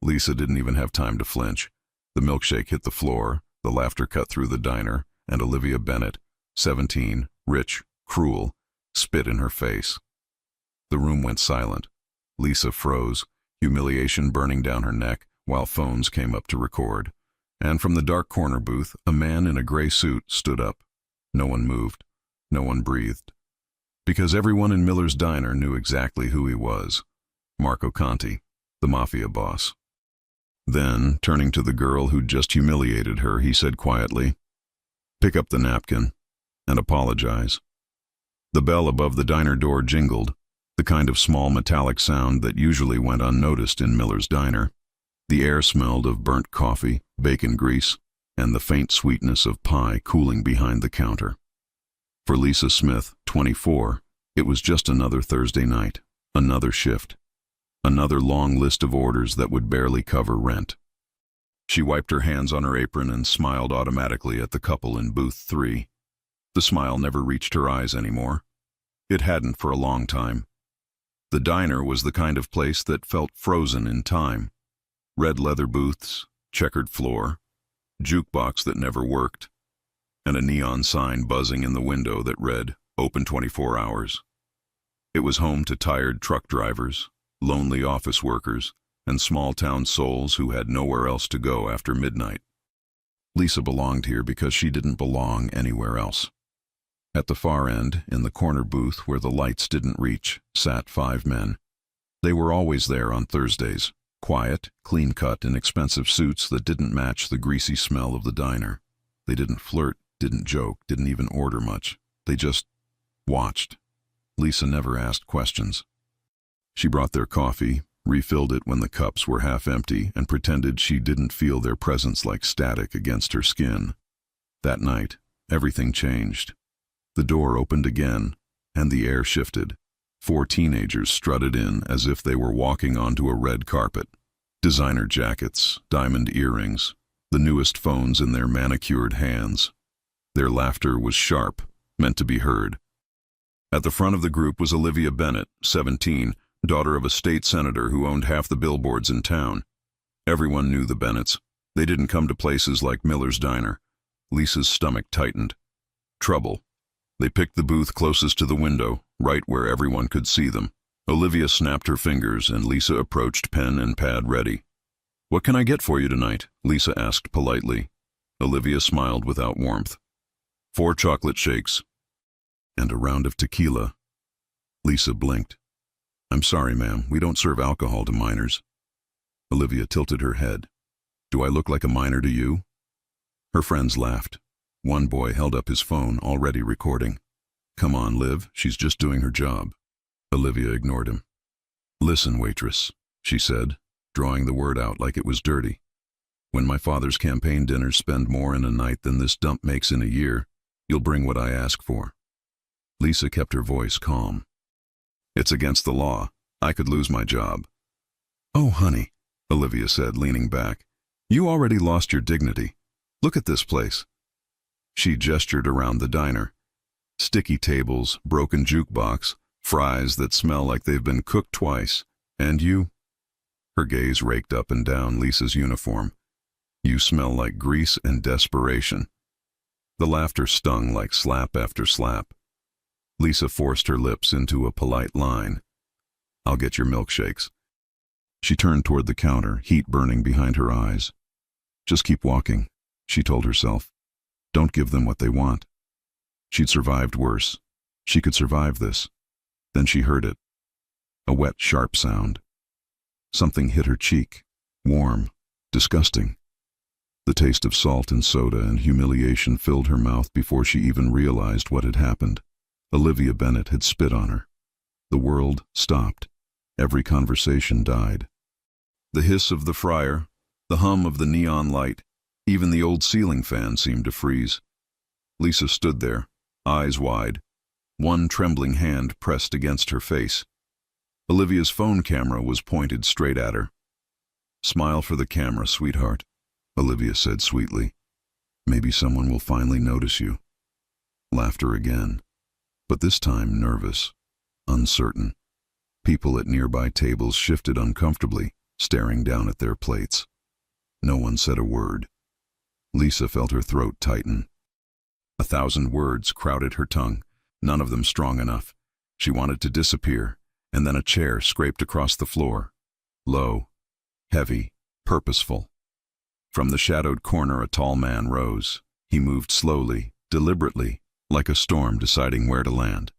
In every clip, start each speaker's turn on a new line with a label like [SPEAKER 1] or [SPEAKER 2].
[SPEAKER 1] Lisa didn't even have time to flinch. The milkshake hit the floor, the laughter cut through the diner, and Olivia Bennett, 17, rich, cruel, spit in her face. The room went silent. Lisa froze, humiliation burning down her neck, while phones came up to record. And from the dark corner booth, a man in a gray suit stood up. No one moved. No one breathed. Because everyone in Miller's Diner knew exactly who he was. Marco Conti, the mafia boss. Then, turning to the girl who'd just humiliated her, he said quietly, "Pick up the napkin and apologize." The bell above the diner door jingled, the kind of small metallic sound that usually went unnoticed in Miller's Diner. The air smelled of burnt coffee, bacon grease, and the faint sweetness of pie cooling behind the counter. For Lisa Smith, 24, it was just another Thursday night, another shift, another long list of orders that would barely cover rent. She wiped her hands on her apron and smiled automatically at the couple in booth 3. The smile never reached her eyes anymore. It hadn't for a long time. The diner was the kind of place that felt frozen in time. Red leather booths, checkered floor, jukebox that never worked, and a neon sign buzzing in the window that read, "Open 24 hours." It was home to tired truck drivers, lonely office workers, and small-town souls who had nowhere else to go after midnight. Lisa belonged here because she didn't belong anywhere else. At the far end, in the corner booth where the lights didn't reach, sat 5 men. They were always there on Thursdays, quiet, clean-cut in expensive suits that didn't match the greasy smell of the diner. They didn't flirt, didn't joke, didn't even order much. They just watched. Lisa never asked questions. She brought their coffee, refilled it when the cups were half empty, and pretended she didn't feel their presence like static against her skin. That night, everything changed. The door opened again, and the air shifted. 4 teenagers strutted in as if they were walking onto a red carpet. Designer jackets, diamond earrings, the newest phones in their manicured hands. Their laughter was sharp, meant to be heard. At the front of the group was Olivia Bennett, 17, daughter of a state senator who owned half the billboards in town. Everyone knew the Bennetts. They didn't come to places like Miller's Diner. Lisa's stomach tightened. Trouble. They picked the booth closest to the window, right where everyone could see them. Olivia snapped her fingers, and Lisa approached, pen and pad ready. "What can I get for you tonight?" Lisa asked politely. Olivia smiled without warmth. 4 chocolate shakes. And a round of tequila. Lisa blinked. "I'm sorry, ma'am, we don't serve alcohol to minors." Olivia tilted her head. "Do I look like a minor to you?" Her friends laughed. One boy held up his phone, already recording. "Come on, Liv, she's just doing her job." Olivia ignored him. "Listen, waitress," she said, drawing the word out like it was dirty. "When my father's campaign dinners spend more in a night than this dump makes in a year, you'll bring what I ask for." Lisa kept her voice calm. "It's against the law. I could lose my job." "Oh, honey," Olivia said, leaning back. "You already lost your dignity. Look at this place." She gestured around the diner. Sticky tables, broken jukebox, fries that smell like they've been cooked twice. And you? Her gaze raked up and down Lisa's uniform. "You smell like grease and desperation." The laughter stung like slap after slap. Lisa forced her lips into a polite line. "I'll get your milkshakes." She turned toward the counter, heat burning behind her eyes. "Just keep walking," she told herself. "Don't give them what they want." She'd survived worse. She could survive this. Then she heard it. A wet, sharp sound. Something hit her cheek. Warm. Disgusting. The taste of salt and soda and humiliation filled her mouth before she even realized what had happened. Olivia Bennett had spit on her. The world stopped. Every conversation died. The hiss of the fryer, the hum of the neon light, even the old ceiling fan seemed to freeze. Lisa stood there, eyes wide, one trembling hand pressed against her face. Olivia's phone camera was pointed straight at her. "Smile for the camera, sweetheart," Olivia said sweetly. "Maybe someone will finally notice you." Laughter again, but this time nervous, uncertain. People at nearby tables shifted uncomfortably, staring down at their plates. No one said a word. Lisa felt her throat tighten. 1,000 words crowded her tongue, none of them strong enough. She wanted to disappear, and then a chair scraped across the floor. Low, heavy, purposeful. From the shadowed corner a tall man rose. He moved slowly, deliberately, like a storm deciding where to land.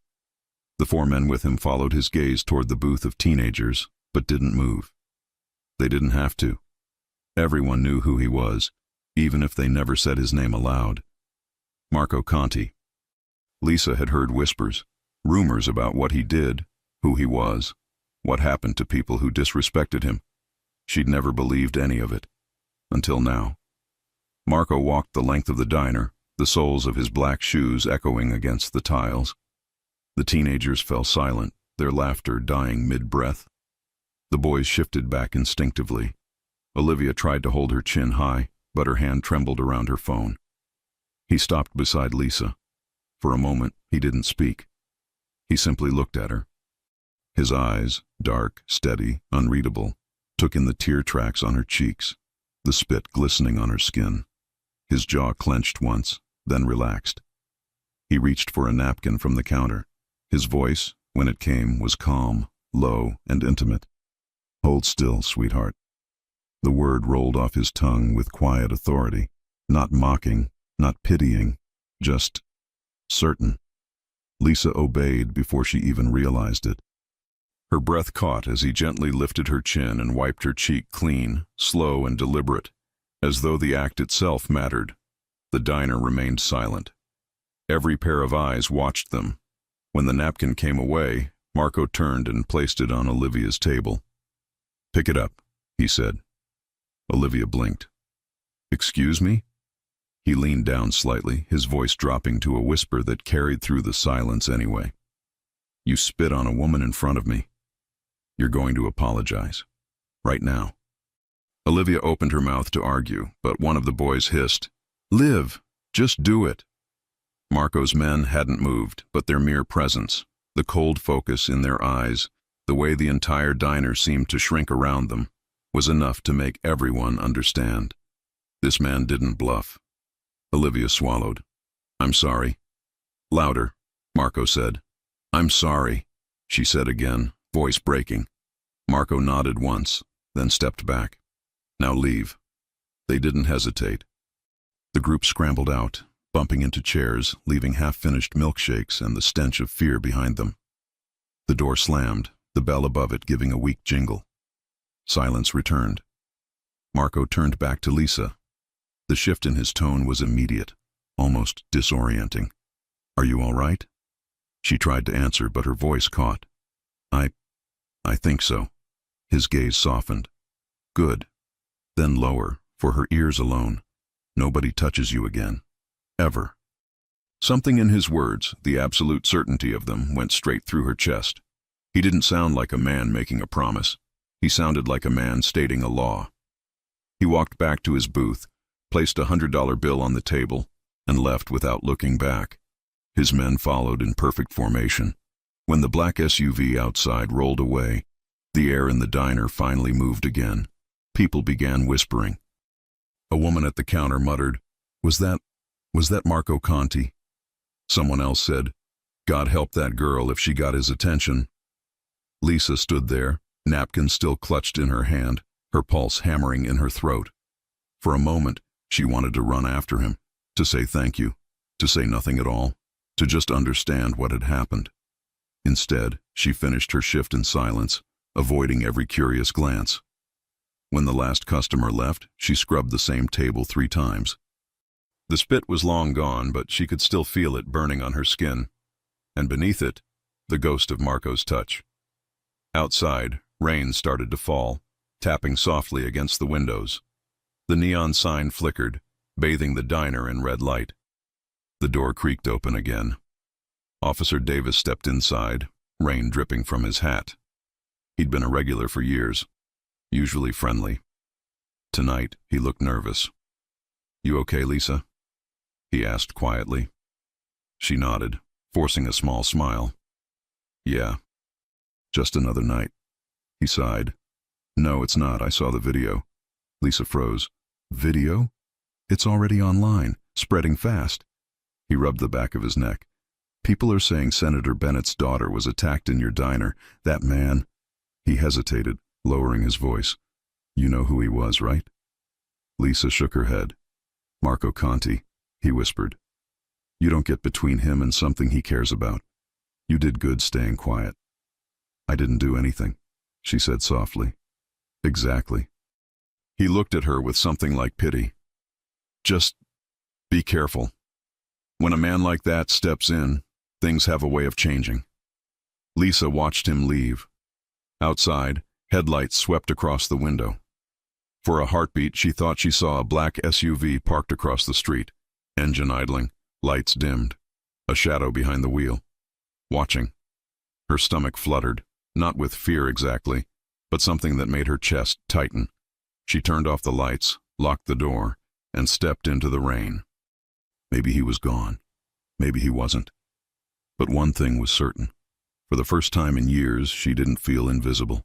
[SPEAKER 1] The 4 men with him followed his gaze toward the booth of teenagers, but didn't move. They didn't have to. Everyone knew who he was, even if they never said his name aloud. Marco Conti. Lisa had heard whispers, rumors about what he did, who he was, what happened to people who disrespected him. She'd never believed any of it. Until now. Marco walked the length of the diner, the soles of his black shoes echoing against the tiles. The teenagers fell silent, their laughter dying mid-breath. The boys shifted back instinctively. Olivia tried to hold her chin high, but her hand trembled around her phone. He stopped beside Lisa. For a moment, he didn't speak. He simply looked at her. His eyes, dark, steady, unreadable, took in the tear tracks on her cheeks, the spit glistening on her skin. His jaw clenched once, then relaxed. He reached for a napkin from the counter. His voice, when it came, was calm, low, and intimate. "Hold still, sweetheart." The word rolled off his tongue with quiet authority, not mocking, not pitying, just certain. Lisa obeyed before she even realized it. Her breath caught as he gently lifted her chin and wiped her cheek clean, slow and deliberate, as though the act itself mattered. The diner remained silent. Every pair of eyes watched them. When the napkin came away, Marco turned and placed it on Olivia's table. "Pick it up," he said. Olivia blinked. "Excuse me?" He leaned down slightly, his voice dropping to a whisper that carried through the silence anyway. "You spit on a woman in front of me. You're going to apologize. Right now." Olivia opened her mouth to argue, but one of the boys hissed, "Liv, just do it." Marco's men hadn't moved, but their mere presence, the cold focus in their eyes, the way the entire diner seemed to shrink around them, was enough to make everyone understand. This man didn't bluff. Olivia swallowed. "I'm sorry." "Louder," Marco said. "I'm sorry," she said again, voice breaking. Marco nodded once, then stepped back. "Now leave." They didn't hesitate. The group scrambled out, bumping into chairs, leaving half-finished milkshakes and the stench of fear behind them. The door slammed, the bell above it giving a weak jingle. Silence returned. Marco turned back to Lisa. The shift in his tone was immediate, almost disorienting. "Are you all right?" She tried to answer, but her voice caught. I think so." His gaze softened. "Good." Then lower, for her ears alone. "Nobody touches you again. Ever." Something in his words, the absolute certainty of them, went straight through her chest. He didn't sound like a man making a promise. He sounded like a man stating a law. He walked back to his booth, placed a $100 bill on the table, and left without looking back. His men followed in perfect formation. When the black SUV outside rolled away, the air in the diner finally moved again. People began whispering. A woman at the counter muttered, Was that Marco Conti?" Someone else said, "God help that girl if she got his attention." Lisa stood there, napkin still clutched in her hand, her pulse hammering in her throat. For a moment, she wanted to run after him, to say thank you, to say nothing at all, to just understand what had happened. Instead, she finished her shift in silence, avoiding every curious glance. When the last customer left, she scrubbed the same table 3 times. The spit was long gone, but she could still feel it burning on her skin, and beneath it, the ghost of Marco's touch. Outside, rain started to fall, tapping softly against the windows. The neon sign flickered, bathing the diner in red light. The door creaked open again. Officer Davis stepped inside, rain dripping from his hat. He'd been a regular for years, usually friendly. Tonight, he looked nervous. "You okay, Lisa?" he asked quietly. She nodded, forcing a small smile. "Yeah, just another night." He sighed. No, it's not. I saw the video. Lisa froze. Video? It's already online, spreading fast. He rubbed the back of his neck. People are saying Senator Bennett's daughter was attacked in your diner. That man. He hesitated, lowering his voice. You know who he was, right? Lisa shook her head. Marco Conti, he whispered. You don't get between him and something he cares about. You did good staying quiet. I didn't do anything, she said softly. Exactly. He looked at her with something like pity. Just be careful. When a man like that steps in, things have a way of changing. Lisa watched him leave. Outside, headlights swept across the window. For a heartbeat, she thought she saw a black SUV parked across the street, engine idling, lights dimmed, a shadow behind the wheel. Watching. Her stomach fluttered, not with fear exactly, but something that made her chest tighten. She turned off the lights, locked the door, and stepped into the rain. Maybe he was gone. Maybe he wasn't. But one thing was certain. For the first time in years, she didn't feel invisible.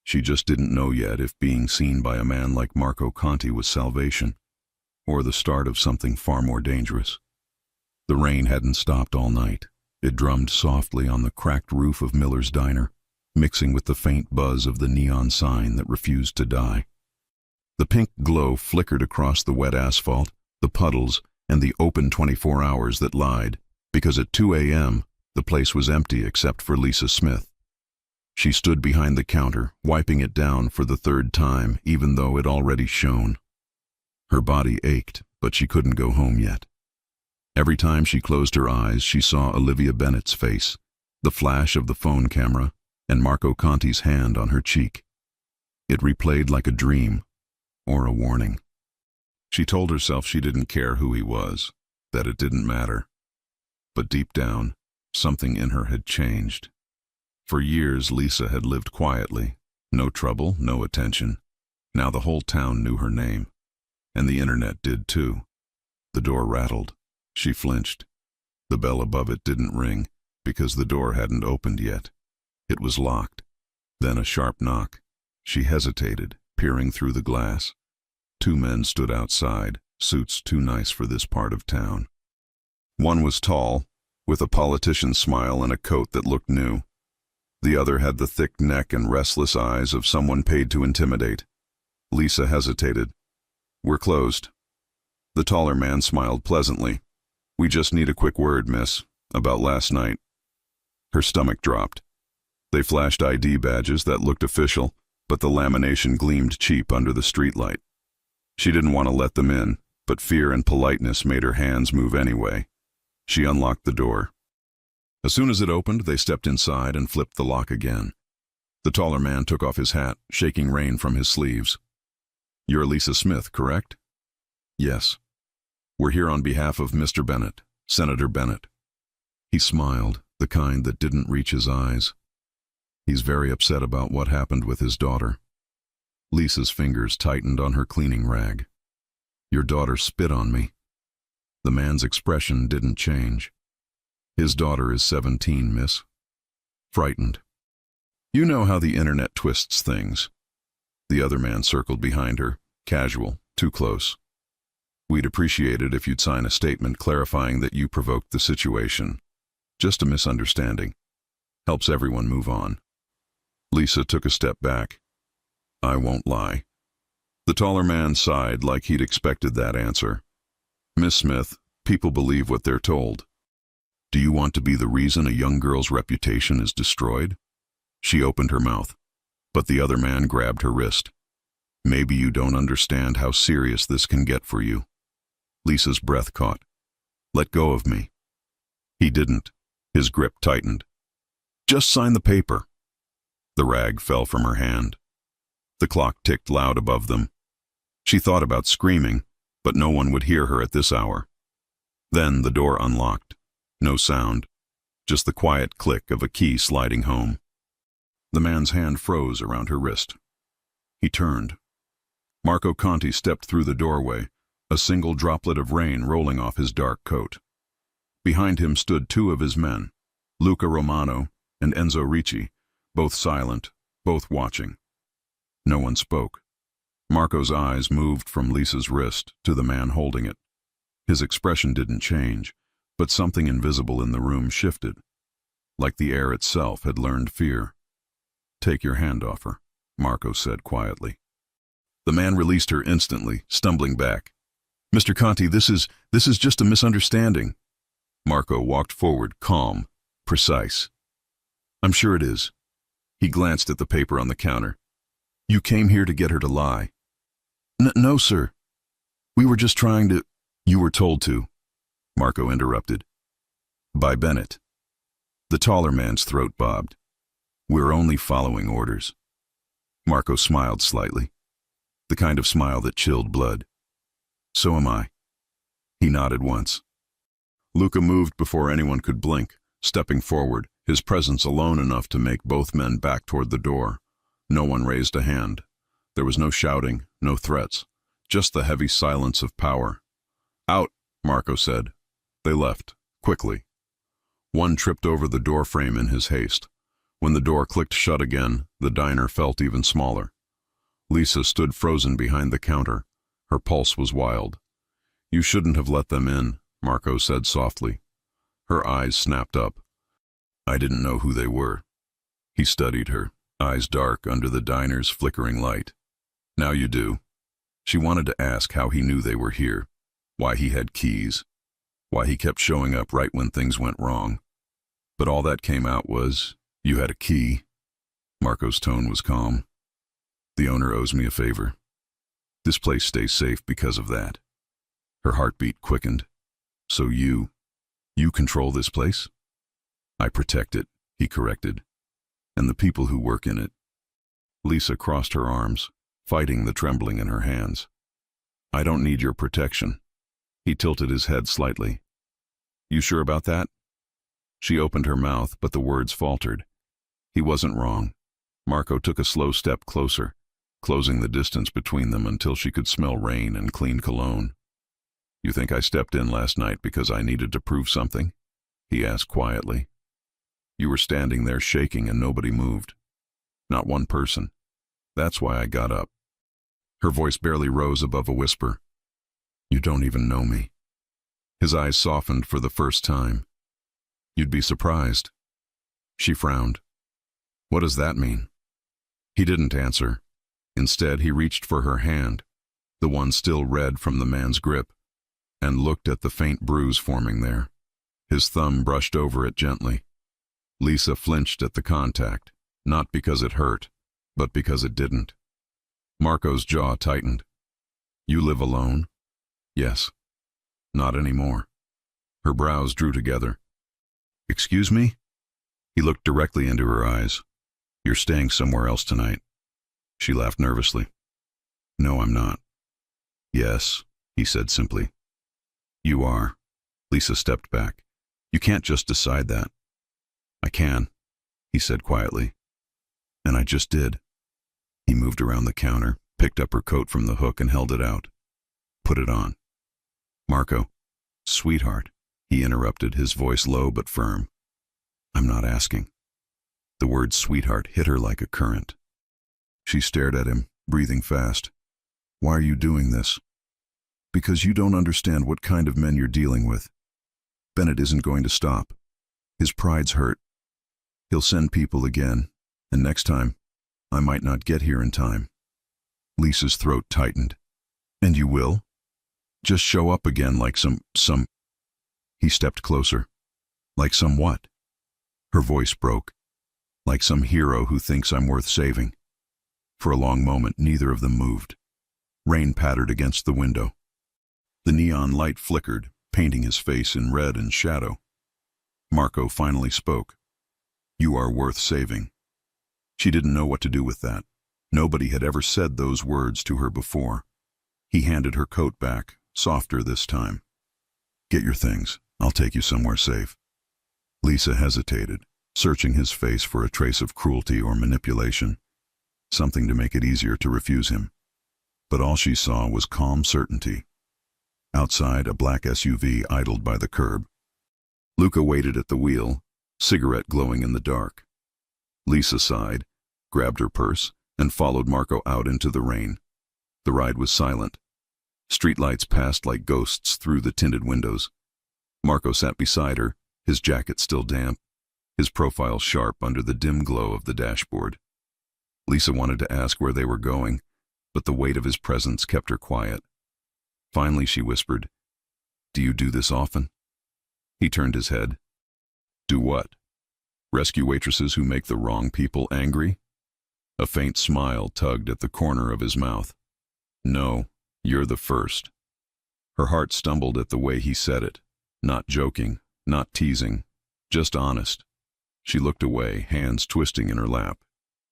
[SPEAKER 1] She just didn't know yet if being seen by a man like Marco Conti was salvation, or the start of something far more dangerous. The rain hadn't stopped all night. It drummed softly on the cracked roof of Miller's diner, mixing with the faint buzz of the neon sign that refused to die. The pink glow flickered across the wet asphalt, the puddles, and the open 24 hours that lied, because at 2 a.m., the place was empty except for Lisa Smith. She stood behind the counter, wiping it down for the third time, even though it already shone. Her body ached, but she couldn't go home yet. Every time she closed her eyes, she saw Olivia Bennett's face, the flash of the phone camera, and Marco Conti's hand on her cheek. It replayed like a dream, or a warning. She told herself she didn't care who he was, that it didn't matter. But deep down, something in her had changed. For years, Lisa had lived quietly. No trouble, no attention. Now the whole town knew her name. And the internet did too. The door rattled. She flinched. The bell above it didn't ring, because the door hadn't opened yet. It was locked. Then a sharp knock. She hesitated, peering through the glass. 2 men stood outside, suits too nice for this part of town. One was tall, with a politician's smile and a coat that looked new. The other had the thick neck and restless eyes of someone paid to intimidate. Lisa hesitated. We're closed. The taller man smiled pleasantly. We just need a quick word, miss, about last night. Her stomach dropped. They flashed ID badges that looked official, but the lamination gleamed cheap under the streetlight. She didn't want to let them in, but fear and politeness made her hands move anyway. She unlocked the door. As soon as it opened, they stepped inside and flipped the lock again. The taller man took off his hat, shaking rain from his sleeves. You're Lisa Smith, correct? Yes. We're here on behalf of Mr. Bennett, Senator Bennett. He smiled, the kind that didn't reach his eyes. He's very upset about what happened with his daughter. Lisa's fingers tightened on her cleaning rag. Your daughter spit on me. The man's expression didn't change. His daughter is 17, miss. Frightened. You know how the internet twists things. The other man circled behind her, casual, too close. We'd appreciate it if you'd sign a statement clarifying that you provoked the situation. Just a misunderstanding. Helps everyone move on. Lisa took a step back. I won't lie. The taller man sighed like he'd expected that answer. Miss Smith, people believe what they're told. Do you want to be the reason a young girl's reputation is destroyed? She opened her mouth, but the other man grabbed her wrist. Maybe you don't understand how serious this can get for you. Lisa's breath caught. Let go of me. He didn't. His grip tightened. Just sign the paper. The rag fell from her hand. The clock ticked loud above them. She thought about screaming, but no one would hear her at this hour. Then the door unlocked. No sound, just the quiet click of a key sliding home. The man's hand froze around her wrist. He turned. Marco Conti stepped through the doorway, a single droplet of rain rolling off his dark coat. Behind him stood 2 of his men, Luca Romano and Enzo Ricci, both silent, both watching. No one spoke. Marco's eyes moved from Lisa's wrist to the man holding it. His expression didn't change, but something invisible in the room shifted, like the air itself had learned fear. "Take your hand off her," Marco said quietly. The man released her instantly, stumbling back. "Mr. Conti, this is just a misunderstanding." Marco walked forward, calm, precise. "I'm sure it is." He glanced at the paper on the counter. "You came here to get her to lie." No, sir. We were just trying to—" "You were told to," Marco interrupted. "By Bennett." The taller man's throat bobbed. "We're only following orders." Marco smiled slightly, the kind of smile that chilled blood. "So am I." He nodded once. Luca moved before anyone could blink, stepping forward, his presence alone enough to make both men back toward the door. No one raised a hand. There was no shouting, no threats, just the heavy silence of power. "Out," Marco said. They left, quickly. One tripped over the door frame in his haste. When the door clicked shut again, the diner felt even smaller. Lisa stood frozen behind the counter. Her pulse was wild. "You shouldn't have let them in," Marco said softly. Her eyes snapped up. "I didn't know who they were." He studied her, eyes dark under the diner's flickering light. "Now you do." She wanted to ask how he knew they were here, why he had keys, why he kept showing up right when things went wrong. But all that came out was, "You had a key." Marco's tone was calm. "The owner owes me a favor. This place stays safe because of that." Her heartbeat quickened. "So you control this place?" "I protect it," he corrected. "And the people who work in it." Lisa crossed her arms, fighting the trembling in her hands. "I don't need your protection." He tilted his head slightly. "You sure about that?" She opened her mouth, but the words faltered. He wasn't wrong. Marco took a slow step closer, closing the distance between them until she could smell rain and clean cologne. "You think I stepped in last night because I needed to prove something?" he asked quietly. "You were standing there shaking and nobody moved. Not one person. That's why I got up." Her voice barely rose above a whisper. "You don't even know me." His eyes softened for the first time. "You'd be surprised." She frowned. "What does that mean?" He didn't answer. Instead, he reached for her hand, the one still red from the man's grip, and looked at the faint bruise forming there. His thumb brushed over it gently. Lisa flinched at the contact, not because it hurt, but because it didn't. Marco's jaw tightened. "You live alone?" "Yes." "Not anymore." Her brows drew together. "Excuse me?" He looked directly into her eyes. "You're staying somewhere else tonight." She laughed nervously. "No, I'm not." "Yes," he said simply. "You are." Lisa stepped back. "You can't just decide that." "I can," he said quietly. "And I just did." He moved around the counter, picked up her coat from the hook and held it out. "Put it on." "Marco." "Sweetheart," he interrupted, his voice low but firm. "I'm not asking." The word sweetheart hit her like a current. She stared at him, breathing fast. "Why are you doing this?" "Because you don't understand what kind of men you're dealing with. Bennett isn't going to stop. His pride's hurt. He'll send people again, and next time, I might not get here in time." Lisa's throat tightened. "And you will? Just show up again like some... He stepped closer. "Like some what?" Her voice broke. "Like some hero who thinks I'm worth saving." For a long moment, neither of them moved. Rain pattered against the window. The neon light flickered, painting his face in red and shadow. Marco finally spoke. "You are worth saving." She didn't know what to do with that. Nobody had ever said those words to her before. He handed her coat back, softer this time. "Get your things. I'll take you somewhere safe." Lisa hesitated, searching his face for a trace of cruelty or manipulation, something to make it easier to refuse him. But all she saw was calm certainty. Outside, a black SUV idled by the curb. Luca waited at the wheel, cigarette glowing in the dark. Lisa sighed, grabbed her purse, and followed Marco out into the rain. The ride was silent. Streetlights passed like ghosts through the tinted windows. Marco sat beside her, his jacket still damp, his profile sharp under the dim glow of the dashboard. Lisa wanted to ask where they were going, but the weight of his presence kept her quiet. Finally she whispered, "Do you do this often?" He turned his head. "Do what? Rescue waitresses who make the wrong people angry?" A faint smile tugged at the corner of his mouth. "No, you're the first." Her heart stumbled at the way he said it. Not joking, not teasing, just honest. She looked away, hands twisting in her lap.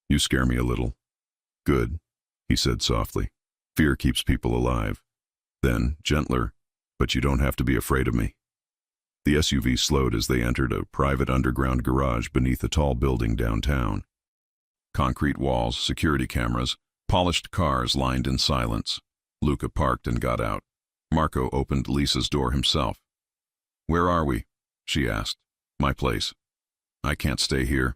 [SPEAKER 1] "You scare me a little." "Good," he said softly. "Fear keeps people alive." Then, gentler, "But you don't have to be afraid of me." The SUV slowed as they entered a private underground garage beneath a tall building downtown. Concrete walls, security cameras, polished cars lined in silence. Luca parked and got out. Marco opened Lisa's door himself. "Where are we?" she asked. "My place." "I can't stay here."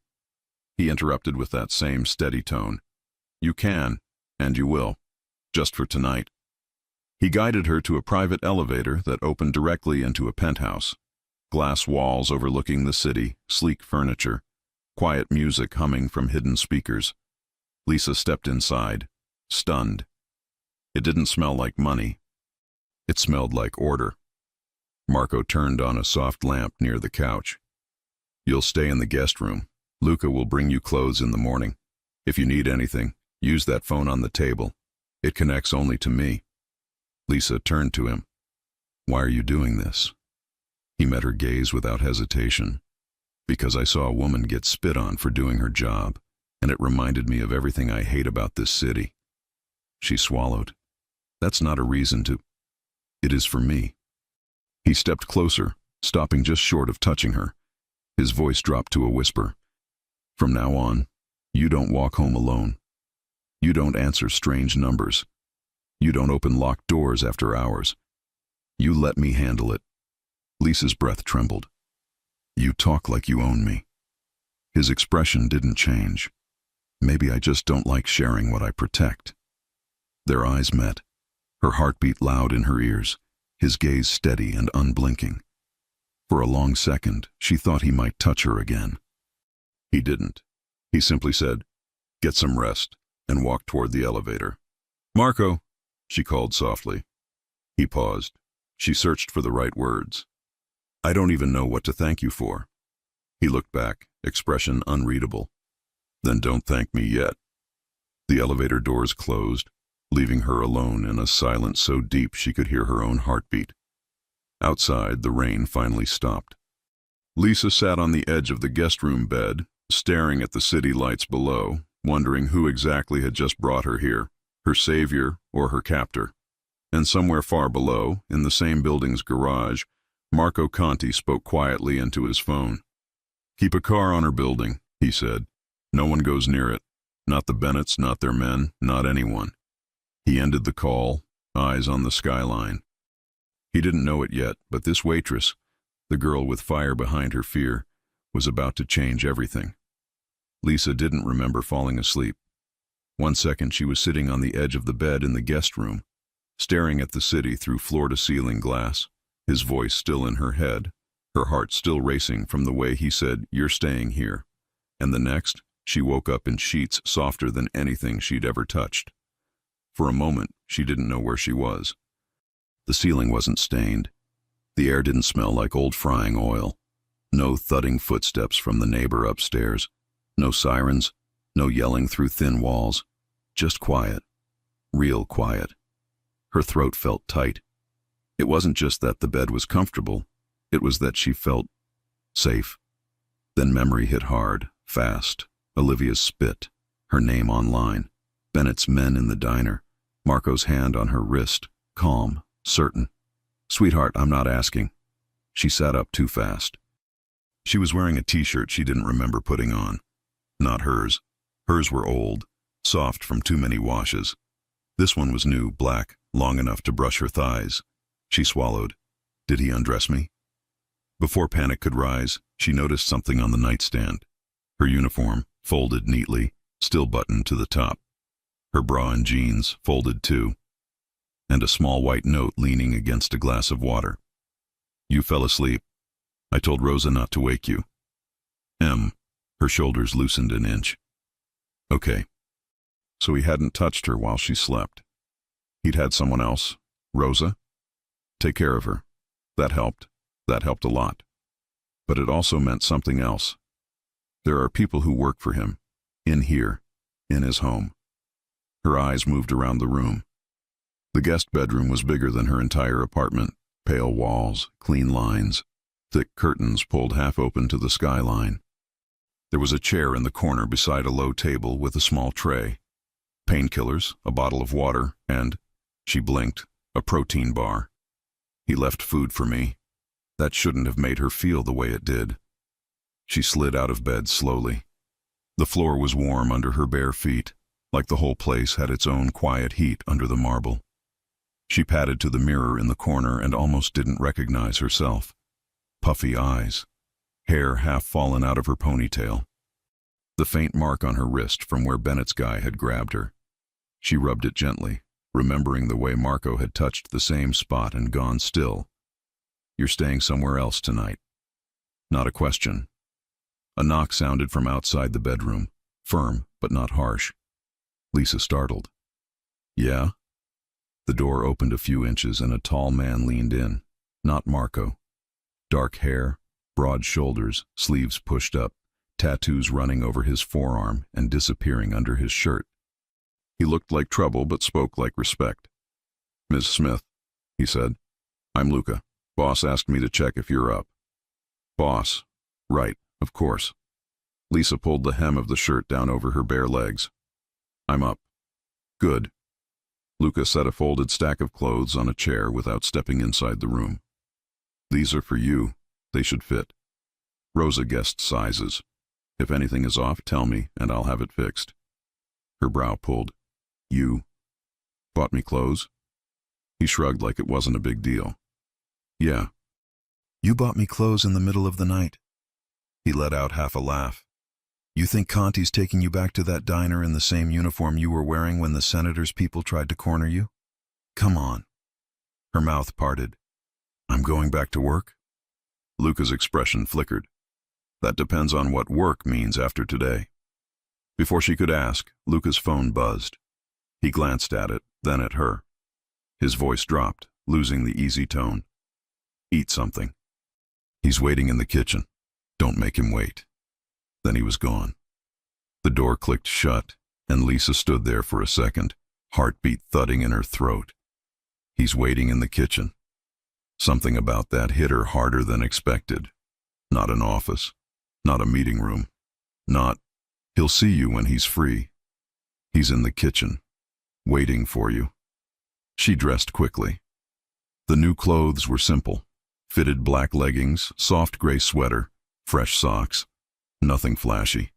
[SPEAKER 1] He interrupted with that same steady tone. "You can, and you will, just for tonight." He guided her to a private elevator that opened directly into a penthouse. Glass walls overlooking the city, sleek furniture, quiet music humming from hidden speakers. Lisa stepped inside, stunned. It didn't smell like money. It smelled like order. Marco turned on a soft lamp near the couch. "You'll stay in the guest room. Luca will bring you clothes in the morning. If you need anything, use that phone on the table. It connects only to me." Lisa turned to him. "Why are you doing this?" He met her gaze without hesitation. "Because I saw a woman get spit on for doing her job, and it reminded me of everything I hate about this city." She swallowed. "That's not a reason to—" "It is for me." He stepped closer, stopping just short of touching her. His voice dropped to a whisper. "From now on, you don't walk home alone. You don't answer strange numbers. You don't open locked doors after hours. You let me handle it." Lisa's breath trembled. "You talk like you own me." His expression didn't change. "Maybe I just don't like sharing what I protect." Their eyes met, her heartbeat loud in her ears, his gaze steady and unblinking. For a long second, she thought he might touch her again. He didn't. He simply said, "Get some rest," and walked toward the elevator. "Marco," she called softly. He paused. She searched for the right words. "I don't even know what to thank you for." He looked back, expression unreadable. "Then don't thank me yet." The elevator doors closed, leaving her alone in a silence so deep she could hear her own heartbeat. Outside, the rain finally stopped. Lisa sat on the edge of the guest room bed, staring at the city lights below, wondering who exactly had just brought her here, her savior or her captor. And somewhere far below, in the same building's garage, Marco Conti spoke quietly into his phone. "Keep a car on her building," he said. "No one goes near it. Not the Bennetts, not their men, not anyone." He ended the call, eyes on the skyline. He didn't know it yet, but this waitress, the girl with fire behind her fear, was about to change everything. Lisa didn't remember falling asleep. One second she was sitting on the edge of the bed in the guest room, staring at the city through floor-to-ceiling glass, his voice still in her head, her heart still racing from the way he said, "You're staying here." And the next, she woke up in sheets softer than anything she'd ever touched. For a moment, she didn't know where she was. The ceiling wasn't stained. The air didn't smell like old frying oil. No thudding footsteps from the neighbor upstairs. No sirens. No yelling through thin walls. Just quiet. Real quiet. Her throat felt tight. It wasn't just that the bed was comfortable. It was that she felt safe. Then memory hit hard, fast. Olivia's spit. Her name online. Bennett's men in the diner. Marco's hand on her wrist. Calm. Certain. "Sweetheart, I'm not asking." She sat up too fast. She was wearing a t-shirt she didn't remember putting on. Not hers. Hers were old, soft from too many washes. This one was new, black, long enough to brush her thighs. She swallowed. Did he undress me? Before panic could rise, she noticed something on the nightstand. Her uniform, folded neatly, still buttoned to the top. her bra and jeans folded too, and a small white note leaning against a glass of water. You fell asleep. I told Rosa not to wake you. Her shoulders loosened an inch. Okay. So he hadn't touched her while she slept. He'd had someone else, Rosa. Take care of her. That helped. That helped a lot. But it also meant something else. There are people who work for him. In here. In his home. Her eyes moved around the room. The guest bedroom was bigger than her entire apartment. Pale walls, clean lines, thick curtains pulled half open to the skyline. There was a chair in the corner beside a low table with a small tray. Painkillers, a bottle of water, and, she blinked, a protein bar. He left food for me. That shouldn't have made her feel the way it did. She slid out of bed slowly. The floor was warm under her bare feet, like the whole place had its own quiet heat under the marble. She padded to the mirror in the corner and almost didn't recognize herself. Puffy eyes, hair half fallen out of her ponytail. The faint mark on her wrist from where Bennett's guy had grabbed her. She rubbed it gently, remembering the way Marco had touched the same spot and gone still. You're staying somewhere else tonight. Not a question. A knock sounded from outside the bedroom, firm but not harsh. Lisa startled. Yeah? The door opened a few inches and a tall man leaned in. Not Marco. Dark hair, broad shoulders, sleeves pushed up, tattoos running over his forearm and disappearing under his shirt. He looked like trouble but spoke like respect. Ms. Smith, he said. I'm Luca. Boss asked me to check if you're up. Boss. Right, of course. Lisa pulled the hem of the shirt down over her bare legs. I'm up. Good. Luca set a folded stack of clothes on a chair without stepping inside the room. These are for you. They should fit. Rosa guessed sizes. If anything is off, tell me, and I'll have it fixed. Her brow pulled. You bought me clothes? He shrugged like it wasn't a big deal. Yeah. You bought me clothes in the middle of the night. He let out half a laugh. You think Conti's taking you back to that diner in the same uniform you were wearing when the senator's people tried to corner you? Come on. Her mouth parted. I'm going back to work? Luca's expression flickered. That depends on what work means after today. Before she could ask, Luca's phone buzzed. He glanced at it, then at her. His voice dropped, losing the easy tone. Eat something. He's waiting in the kitchen. Don't make him wait. Then he was gone. The door clicked shut, and Lisa stood there for a second, heartbeat thudding in her throat. He's waiting in the kitchen. Something about that hit her harder than expected. Not an office. Not a meeting room. Not, he'll see you when he's free. He's in the kitchen, waiting for you. She dressed quickly. The new clothes were simple. Fitted black leggings, soft gray sweater, fresh socks. Nothing flashy.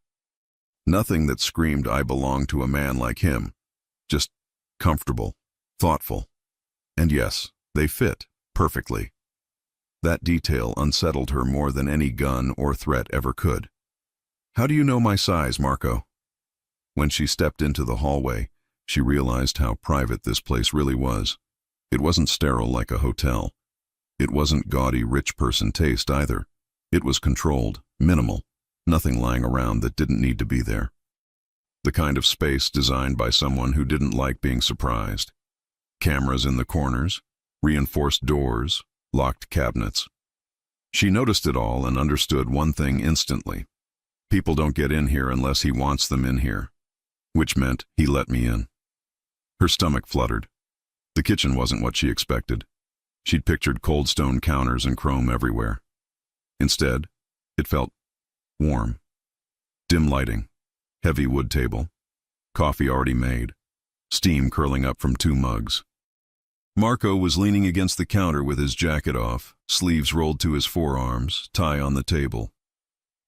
[SPEAKER 1] Nothing that screamed I belong to a man like him. Just comfortable, thoughtful. And yes, they fit perfectly. That detail unsettled her more than any gun or threat ever could. How do you know my size, Marco? When she stepped into the hallway, she realized how private this place really was. It wasn't sterile like a hotel. It wasn't gaudy rich person taste either. It was controlled, minimal, nothing lying around that didn't need to be there. The kind of space designed by someone who didn't like being surprised. Cameras in the corners, reinforced doors, locked cabinets. She noticed it all and understood one thing instantly. People don't get in here unless he wants them in here. Which meant he let me in. Her stomach fluttered. The kitchen wasn't what she expected. She'd pictured cold stone counters and chrome everywhere. Instead, it felt warm. Dim lighting, heavy wood table, coffee already made, steam curling up from 2 mugs. Marco was leaning against the counter with his jacket off, sleeves rolled to his forearms, tie on the table.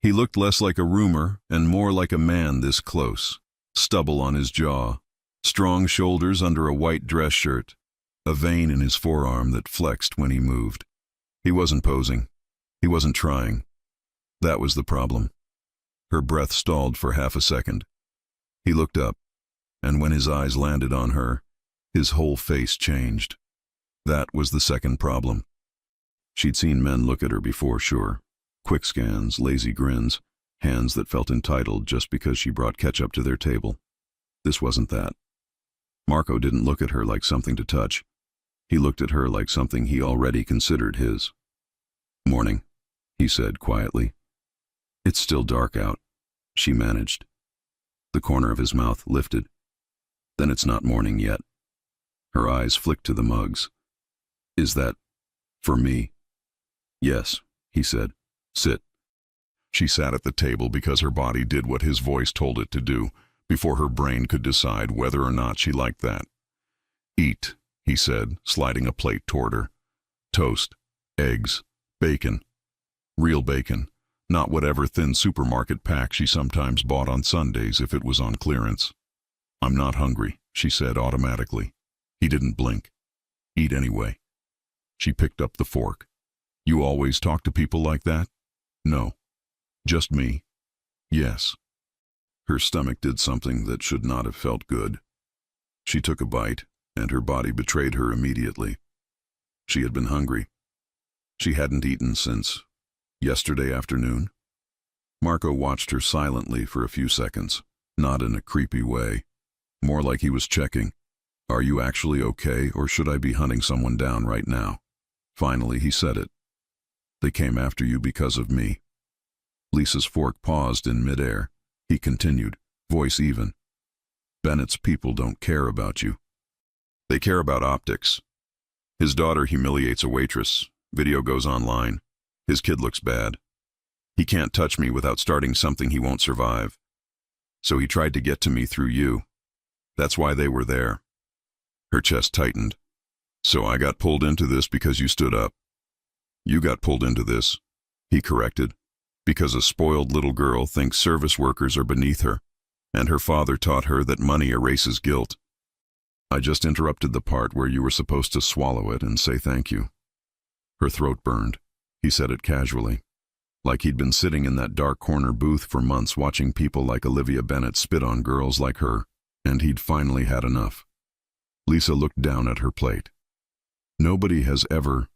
[SPEAKER 1] He looked less like a roomer and more like a man this close, stubble on his jaw, strong shoulders under a white dress shirt, a vein in his forearm that flexed when he moved. He wasn't posing. He wasn't trying. That was the problem. Her breath stalled for half a second. He looked up. and when his eyes landed on her, his whole face changed. That was the second problem. She'd seen men look at her before, sure. Quick scans, lazy grins, hands that felt entitled just because she brought ketchup to their table. This wasn't that. Marco didn't look at her like something to touch. He looked at her like something he already considered his. "Morning," he said quietly. "It's still dark out," she managed. The corner of his mouth lifted. "Then it's not morning yet." Her eyes flicked to the mugs. "Is that for me?" "Yes," he said. "Sit." She sat at the table because her body did what his voice told it to do, before her brain could decide whether or not she liked that. "Eat," he said, sliding a plate toward her. "Toast, eggs, bacon. Real bacon, not whatever thin supermarket pack she sometimes bought on Sundays if it was on clearance." "I'm not hungry," she said automatically. He didn't blink. "Eat anyway." She picked up the fork. "You always talk to people like that?" "No. Just me." "Yes." Her stomach did something that should not have felt good. She took a bite, and her body betrayed her immediately. She had been hungry. She hadn't eaten since yesterday afternoon. Marco watched her silently for a few seconds, not in a creepy way, more like he was checking. "Are you actually okay, or should I be hunting someone down right now?" Finally, he said it. "They came after you because of me." Lisa's fork paused in midair. He continued, voice even. "Bennett's people don't care about you. They care about optics. His daughter humiliates a waitress. Video goes online. His kid looks bad. He can't touch me without starting something he won't survive. So he tried to get to me through you. That's why they were there." Her chest tightened. "So I got pulled into this because you stood up." "You got pulled into this," he corrected, "because a spoiled little girl thinks service workers are beneath her, and her father taught her that money erases guilt. I just interrupted the part where you were supposed to swallow it and say thank you." Her throat burned. He said it casually, like he'd been sitting in that dark corner booth for months watching people like Olivia Bennett spit on girls like her, and he'd finally had enough. Lisa looked down at her plate. "Nobody has ever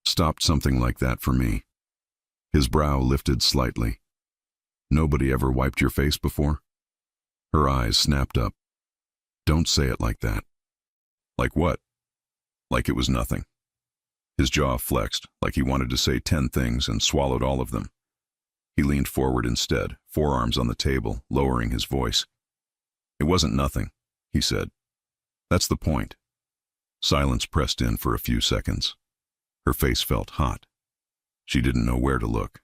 [SPEAKER 1] stopped something like that for me." His brow lifted slightly. "Nobody ever wiped your face before?" Her eyes snapped up. "Don't say it like that." "Like what?" "Like it was nothing." His jaw flexed, like he wanted to say 10 things and swallowed all of them. He leaned forward instead, forearms on the table, lowering his voice. "It wasn't nothing," he said. "That's the point." Silence pressed in for a few seconds. Her face felt hot. She didn't know where to look.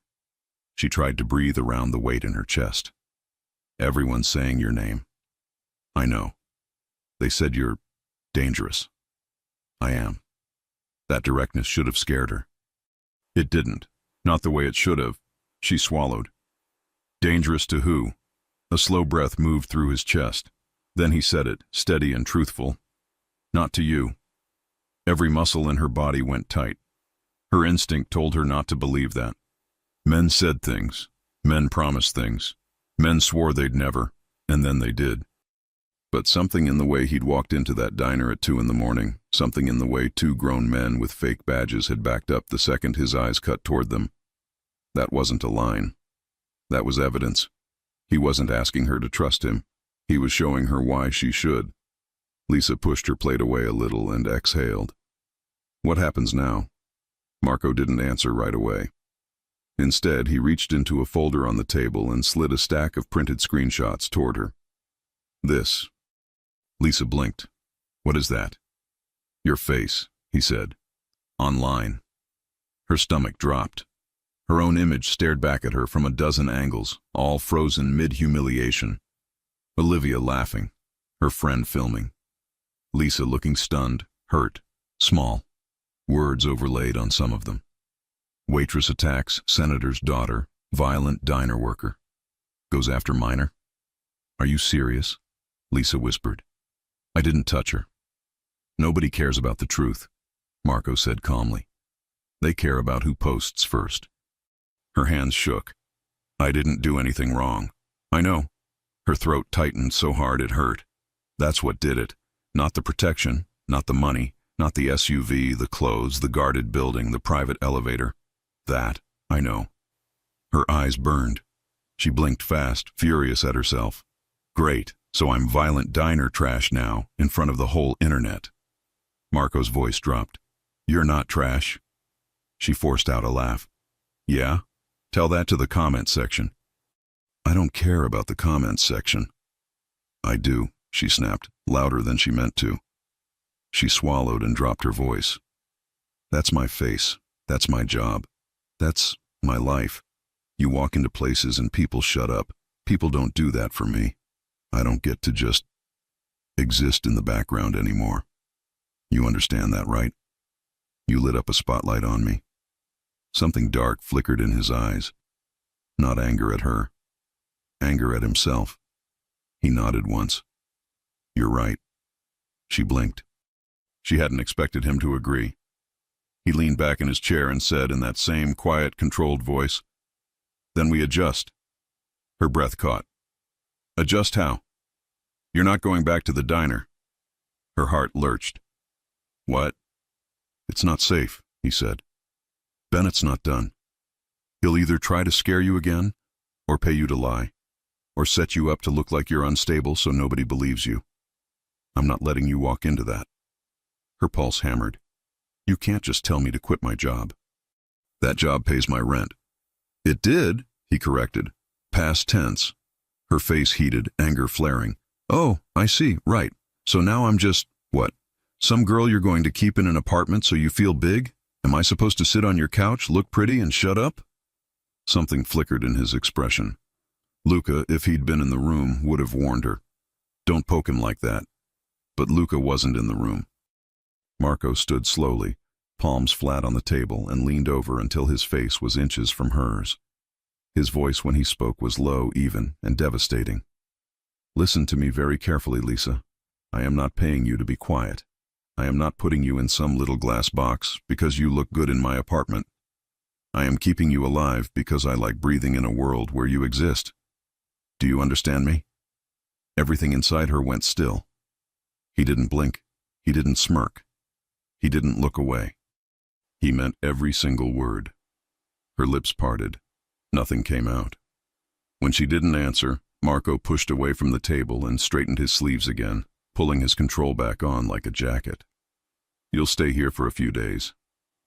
[SPEAKER 1] She tried to breathe around the weight in her chest. "Everyone's saying your name." "I know. They said you're dangerous." "I am." That directness should have scared her. It didn't. Not the way it should have. She swallowed. "Dangerous to who?" A slow breath moved through his chest. Then he said it, steady and truthful. "Not to you." Every muscle in her body went tight. Her instinct told her not to believe that. Men said things. Men promised things. Men swore they'd never, and then they did. But something in the way he'd walked into that diner at 2 in the morning, something in the way 2 grown men with fake badges had backed up the second his eyes cut toward them. That wasn't a line. That was evidence. He wasn't asking her to trust him. He was showing her why she should. Lisa pushed her plate away a little and exhaled. "What happens now?" Marco didn't answer right away. Instead, he reached into a folder on the table and slid a stack of printed screenshots toward her. "This." Lisa blinked. "What is that?" "Your face," he said. "Online." Her stomach dropped. Her own image stared back at her from a dozen angles, all frozen mid-humiliation. Olivia laughing. Her friend filming. Lisa looking stunned, hurt, small. Words overlaid on some of them. Waitress attacks senator's daughter, violent diner worker. Goes after minor. "Are you serious?" Lisa whispered. "I didn't touch her." "Nobody cares about the truth," Marco said calmly. "They care about who posts first." Her hands shook. "I didn't do anything wrong." "I know." Her throat tightened so hard it hurt. That's what did it. Not the protection, not the money, not the SUV, the clothes, the guarded building, the private elevator. That, I know. Her eyes burned. She blinked fast, furious at herself. Great, so I'm violent diner trash now, in front of the whole internet. Marco's voice dropped. You're not trash. She forced out a laugh. Yeah? Tell that to the comments section. I don't care about the comments section. I do, she snapped, louder than she meant to. She swallowed and dropped her voice. That's my face. That's my job. That's my life. You walk into places and people shut up. People don't do that for me. I don't get to just exist in the background anymore. You understand that, right? You lit up a spotlight on me. Something dark flickered in his eyes. Not anger at her. Anger at himself. He nodded once. You're right. She blinked. She hadn't expected him to agree. He leaned back in his chair and said in that same quiet, controlled voice, Then we adjust. Her breath caught. Adjust how? You're not going back to the diner. Her heart lurched. What? It's not safe, he said. Bennett's not done. He'll either try to scare you again, or pay you to lie, or set you up to look like you're unstable so nobody believes you. I'm not letting you walk into that. Her pulse hammered. You can't just tell me to quit my job. That job pays my rent. It did, he corrected. Past tense. Her face heated, anger flaring. Oh, I see, right. So now I'm just, what? Some girl you're going to keep in an apartment so you feel big? Am I supposed to sit on your couch, look pretty, and shut up? Something flickered in his expression. Luca, if he'd been in the room, would have warned her. Don't poke him like that. But Luca wasn't in the room. Marco stood slowly, palms flat on the table, and leaned over until his face was inches from hers. His voice when he spoke was low, even, and devastating. Listen to me very carefully, Lisa. I am not paying you to be quiet. I am not putting you in some little glass box because you look good in my apartment. I am keeping you alive because I like breathing in a world where you exist. Do you understand me? Everything inside her went still. He didn't blink. He didn't smirk. He didn't look away. He meant every single word. Her lips parted. Nothing came out. When she didn't answer, Marco pushed away from the table and straightened his sleeves again, pulling his control back on like a jacket. You'll stay here for a few days.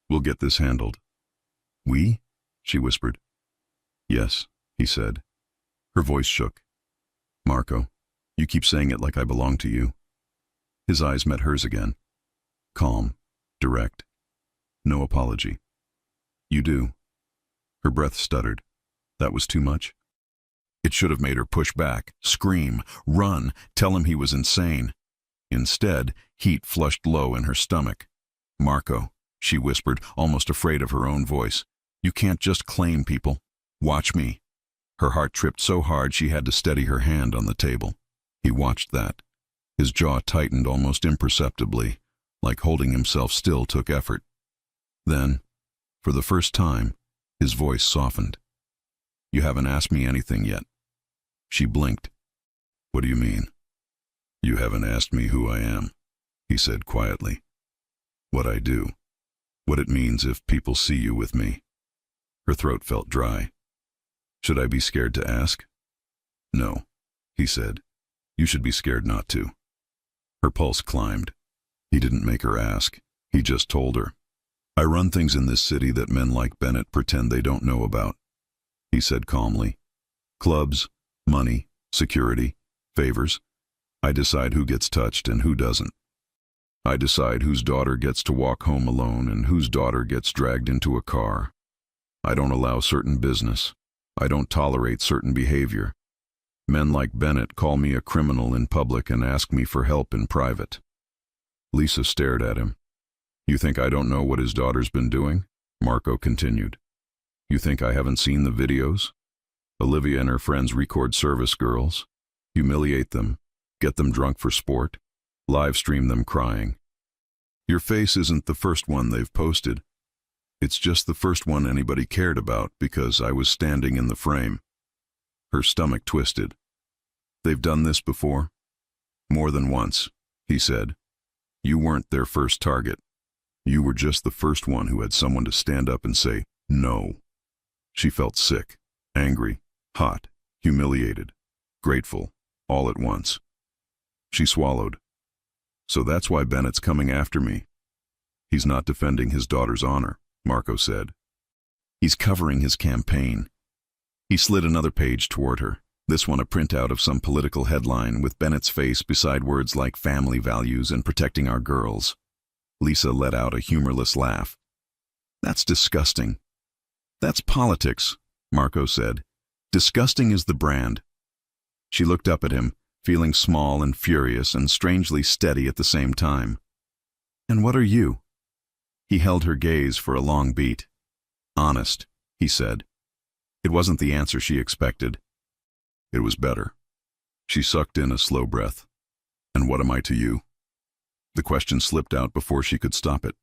[SPEAKER 1] We'll get this handled. We? She whispered. Yes, he said. Her voice shook. Marco, you keep saying it like I belong to you. His eyes met hers again. Calm, direct. No apology. You do. Her breath stuttered. That was too much? It should have made her push back, scream, run, tell him he was insane. Instead, heat flushed low in her stomach. Marco, she whispered, almost afraid of her own voice. You can't just claim people. Watch me. Her heart tripped so hard she had to steady her hand on the table. He watched that. His jaw tightened almost imperceptibly, like holding himself still took effort. Then, for the first time, his voice softened. You haven't asked me anything yet. She blinked. What do you mean? You haven't asked me who I am, he said quietly. What I do. What it means if people see you with me. Her throat felt dry. Should I be scared to ask? No, he said. You should be scared not to. Her pulse climbed. He didn't make her ask. He just told her. I run things in this city that men like Bennett pretend they don't know about, he said calmly. Clubs, money, security, favors. I decide who gets touched and who doesn't. I decide whose daughter gets to walk home alone and whose daughter gets dragged into a car. I don't allow certain business. I don't tolerate certain behavior. Men like Bennett call me a criminal in public and ask me for help in private. Lisa stared at him. You think I don't know what his daughter's been doing? Marco continued. You think I haven't seen the videos? Olivia and her friends record service girls, humiliate them, get them drunk for sport, live stream them crying. Your face isn't the first one they've posted. It's just the first one anybody cared about because I was standing in the frame. Her stomach twisted. They've done this before? More than once, he said. You weren't their first target. You were just the first one who had someone to stand up and say, no. She felt sick, angry, hot, humiliated, grateful, all at once. She swallowed. So that's why Bennett's coming after me. He's not defending his daughter's honor, Marco said. He's covering his campaign. He slid another page toward her, this one a printout of some political headline with Bennett's face beside words like family values and protecting our girls. Lisa let out a humorless laugh. That's disgusting. That's politics, Marco said. Disgusting is the brand. She looked up at him, feeling small and furious and strangely steady at the same time. And what are you? He held her gaze for a long beat. Honest, he said. It wasn't the answer she expected. It was better. She sucked in a slow breath. And what am I to you? The question slipped out before she could stop it.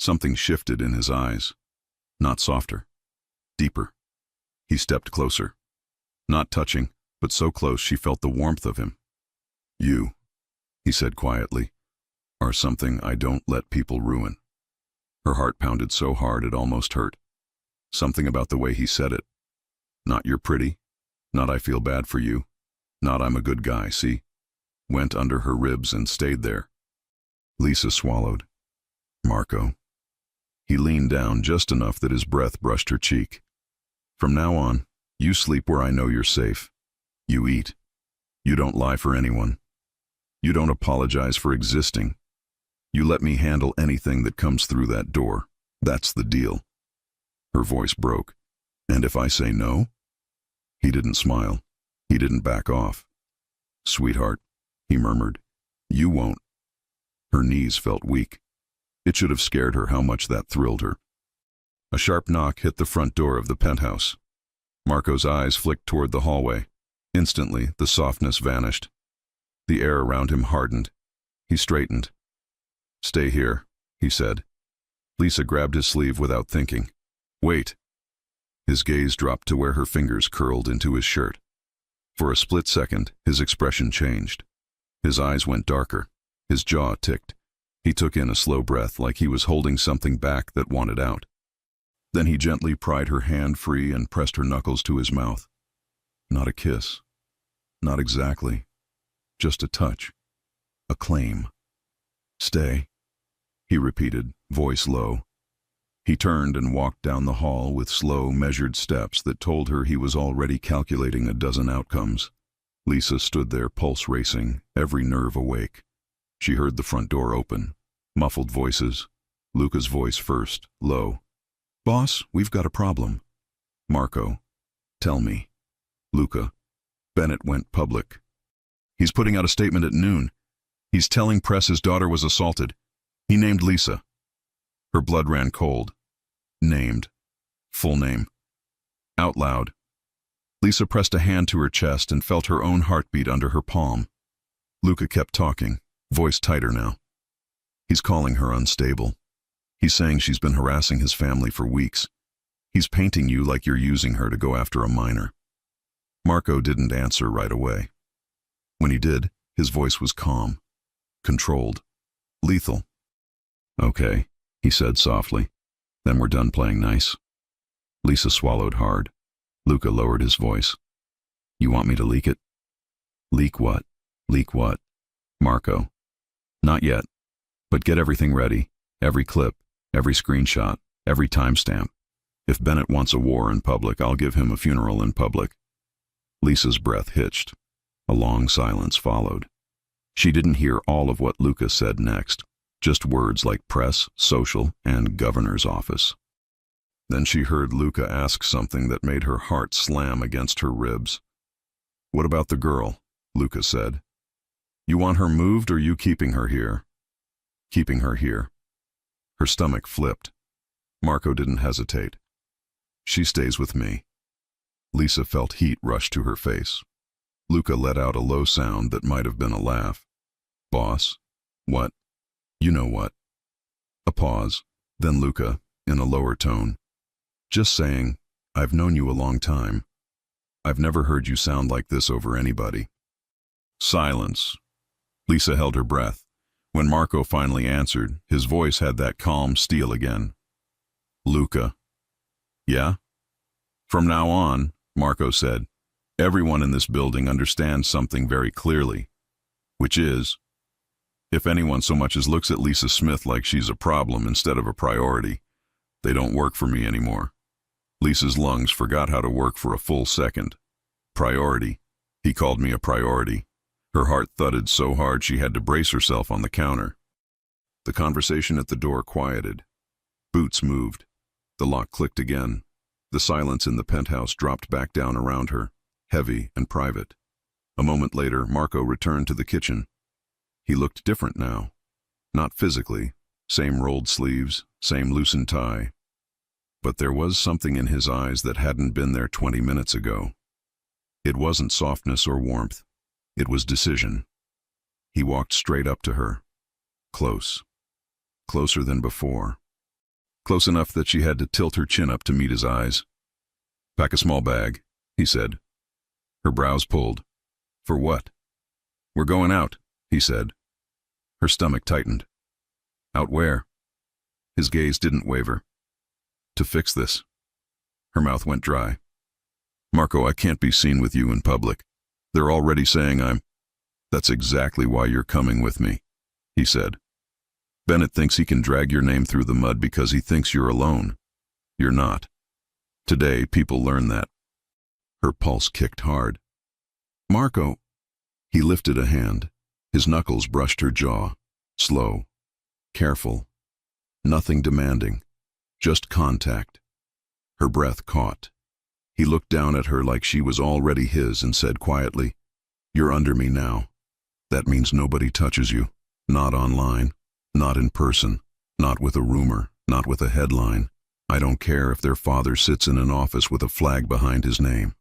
[SPEAKER 1] Something shifted in his eyes. Not softer. Deeper. He stepped closer. Not touching, but so close she felt the warmth of him. You, he said quietly, are something I don't let people ruin. Her heart pounded so hard it almost hurt. Something about the way he said it. Not you're pretty. Not I feel bad for you. Not I'm a good guy, see? Went under her ribs and stayed there. Lisa swallowed. Marco. He leaned down just enough that his breath brushed her cheek. From now on, you sleep where I know you're safe. You eat. You don't lie for anyone. You don't apologize for existing. You let me handle anything that comes through that door. That's the deal. Her voice broke. And if I say no? He didn't smile. He didn't back off. Sweetheart, he murmured, you won't. Her knees felt weak. It should have scared her how much that thrilled her. A sharp knock hit the front door of the penthouse. Marco's eyes flicked toward the hallway. Instantly, the softness vanished. The air around him hardened. He straightened. Stay here, he said. Lisa grabbed his sleeve without thinking. Wait. His gaze dropped to where her fingers curled into his shirt. For a split second, his expression changed. His eyes went darker. His jaw ticked. He took in a slow breath like he was holding something back that wanted out. Then he gently pried her hand free and pressed her knuckles to his mouth. Not a kiss. Not exactly. Just a touch. A claim. Stay, he repeated, voice low. He turned and walked down the hall with slow, measured steps that told her he was already calculating a dozen outcomes. Lisa stood there, pulse racing, every nerve awake. She heard the front door open. Muffled voices. Luca's voice first, low. Boss, we've got a problem. Marco. Tell me. Luca. Bennett went public. He's putting out a statement at noon. He's telling press his daughter was assaulted. He named Lisa. Her blood ran cold. Named. Full name. Out loud. Lisa pressed a hand to her chest and felt her own heartbeat under her palm. Luca kept talking, voice tighter now. He's calling her unstable. He's saying she's been harassing his family for weeks. He's painting you like you're using her to go after a minor. Marco didn't answer right away. When he did, his voice was calm, controlled, lethal. Okay, he said softly. Then we're done playing nice. Lisa swallowed hard. Luca lowered his voice. You want me to leak it? Leak what? Leak what? Marco. Not yet. But get everything ready. Every clip, every screenshot, every timestamp. If Bennett wants a war in public, I'll give him a funeral in public. Lisa's breath hitched. A long silence followed. She didn't hear all of what Luca said next, just words like press, social, and governor's office. Then she heard Luca ask something that made her heart slam against her ribs. What about the girl? Luca said. You want her moved or you keeping her here? Keeping her here. Her stomach flipped. Marco didn't hesitate. She stays with me. Lisa felt heat rush to her face. Luca let out a low sound that might have been a laugh. Boss? What? You know what? A pause. Then Luca, in a lower tone. Just saying, I've known you a long time. I've never heard you sound like this over anybody. Silence. Lisa held her breath. When Marco finally answered, his voice had that calm steel again. Luca. Yeah? From now on, Marco said, everyone in this building understands something very clearly, which is, if anyone so much as looks at Lisa Smith like she's a problem instead of a priority, they don't work for me anymore. Lisa's lungs forgot how to work for a full second. Priority. He called me a priority. Her heart thudded so hard she had to brace herself on the counter. The conversation at the door quieted. Boots moved. The lock clicked again. The silence in the penthouse dropped back down around her, heavy and private. A moment later, Marco returned to the kitchen. He looked different now. Not physically, same rolled sleeves, same loosened tie. But there was something in his eyes that hadn't been there 20 minutes ago. It wasn't softness or warmth. It was decision. He walked straight up to her. Close. Closer than before. Close enough that she had to tilt her chin up to meet his eyes. Pack a small bag, he said. Her brows pulled. For what? We're going out, he said. Her stomach tightened. Out where? His gaze didn't waver. To fix this. Her mouth went dry. Marco, I can't be seen with you in public. They're already saying I'm... That's exactly why you're coming with me, he said. Bennett thinks he can drag your name through the mud because he thinks you're alone. You're not. Today, people learn that. Her pulse kicked hard. Marco. He lifted a hand. His knuckles brushed her jaw. Slow. Careful. Nothing demanding. Just contact. Her breath caught. He looked down at her like she was already his and said quietly, You're under me now. That means nobody touches you. Not online. Not in person. Not with a rumor. Not with a headline. I don't care if their father sits in an office with a flag behind his name.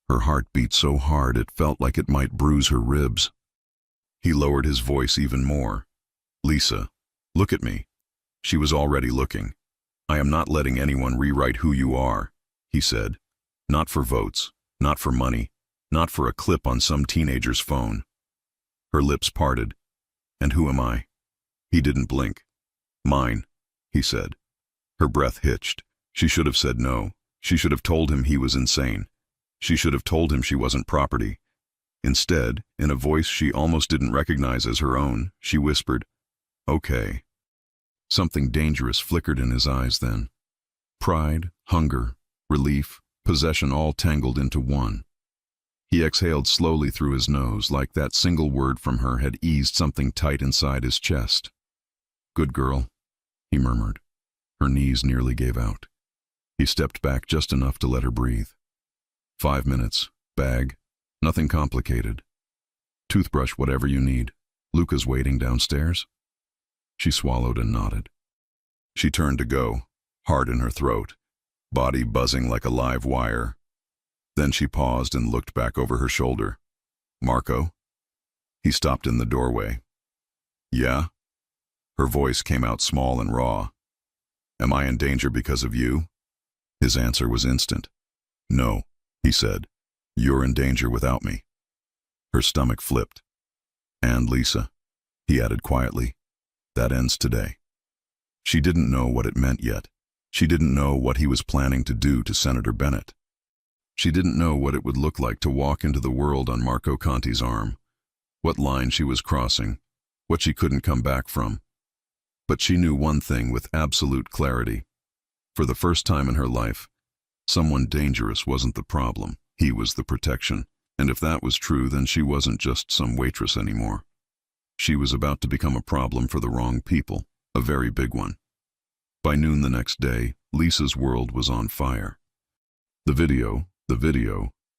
[SPEAKER 1] Her heart beat so hard it felt like it might bruise her ribs. He lowered his voice even more. Lisa, look at me. She was already looking. I am not letting anyone rewrite who you are, he said. Not for votes, not for money, not for a clip on some teenager's phone. Her lips parted. And who am I? He didn't blink. Mine, he said. Her breath hitched. She should have said no. She should have told him he was insane. She should have told him she wasn't property. Instead, in a voice she almost didn't recognize as her own, she whispered, Okay. Something dangerous flickered in his eyes then. Pride, hunger, relief, possession all tangled into one. He exhaled slowly through his nose like that single word from her had eased something tight inside his chest. Good girl, he murmured. Her knees nearly gave out. He stepped back just enough to let her breathe. 5 minutes, bag, nothing complicated. Toothbrush, whatever you need. Luca's waiting downstairs. She swallowed and nodded. She turned to go, heart in her throat, body buzzing like a live wire. Then she paused and looked back over her shoulder. Marco? He stopped in the doorway. Yeah? Her voice came out small and raw. Am I in danger because of you? His answer was instant. No, he said. You're in danger without me. Her stomach flipped. And Lisa, he added quietly, that ends today. She didn't know what it meant yet. She didn't know what he was planning to do to Senator Bennett. She didn't know what it would look like to walk into the world on Marco Conti's arm, what line she was crossing, what she couldn't come back from. But she knew one thing with absolute clarity. For the first time in her life, someone dangerous wasn't the problem. He was the protection. And if that was true, then she wasn't just some waitress anymore. She was about to become a problem for the wrong people, a very big one. By noon the next day, Lisa's world was on fire. The video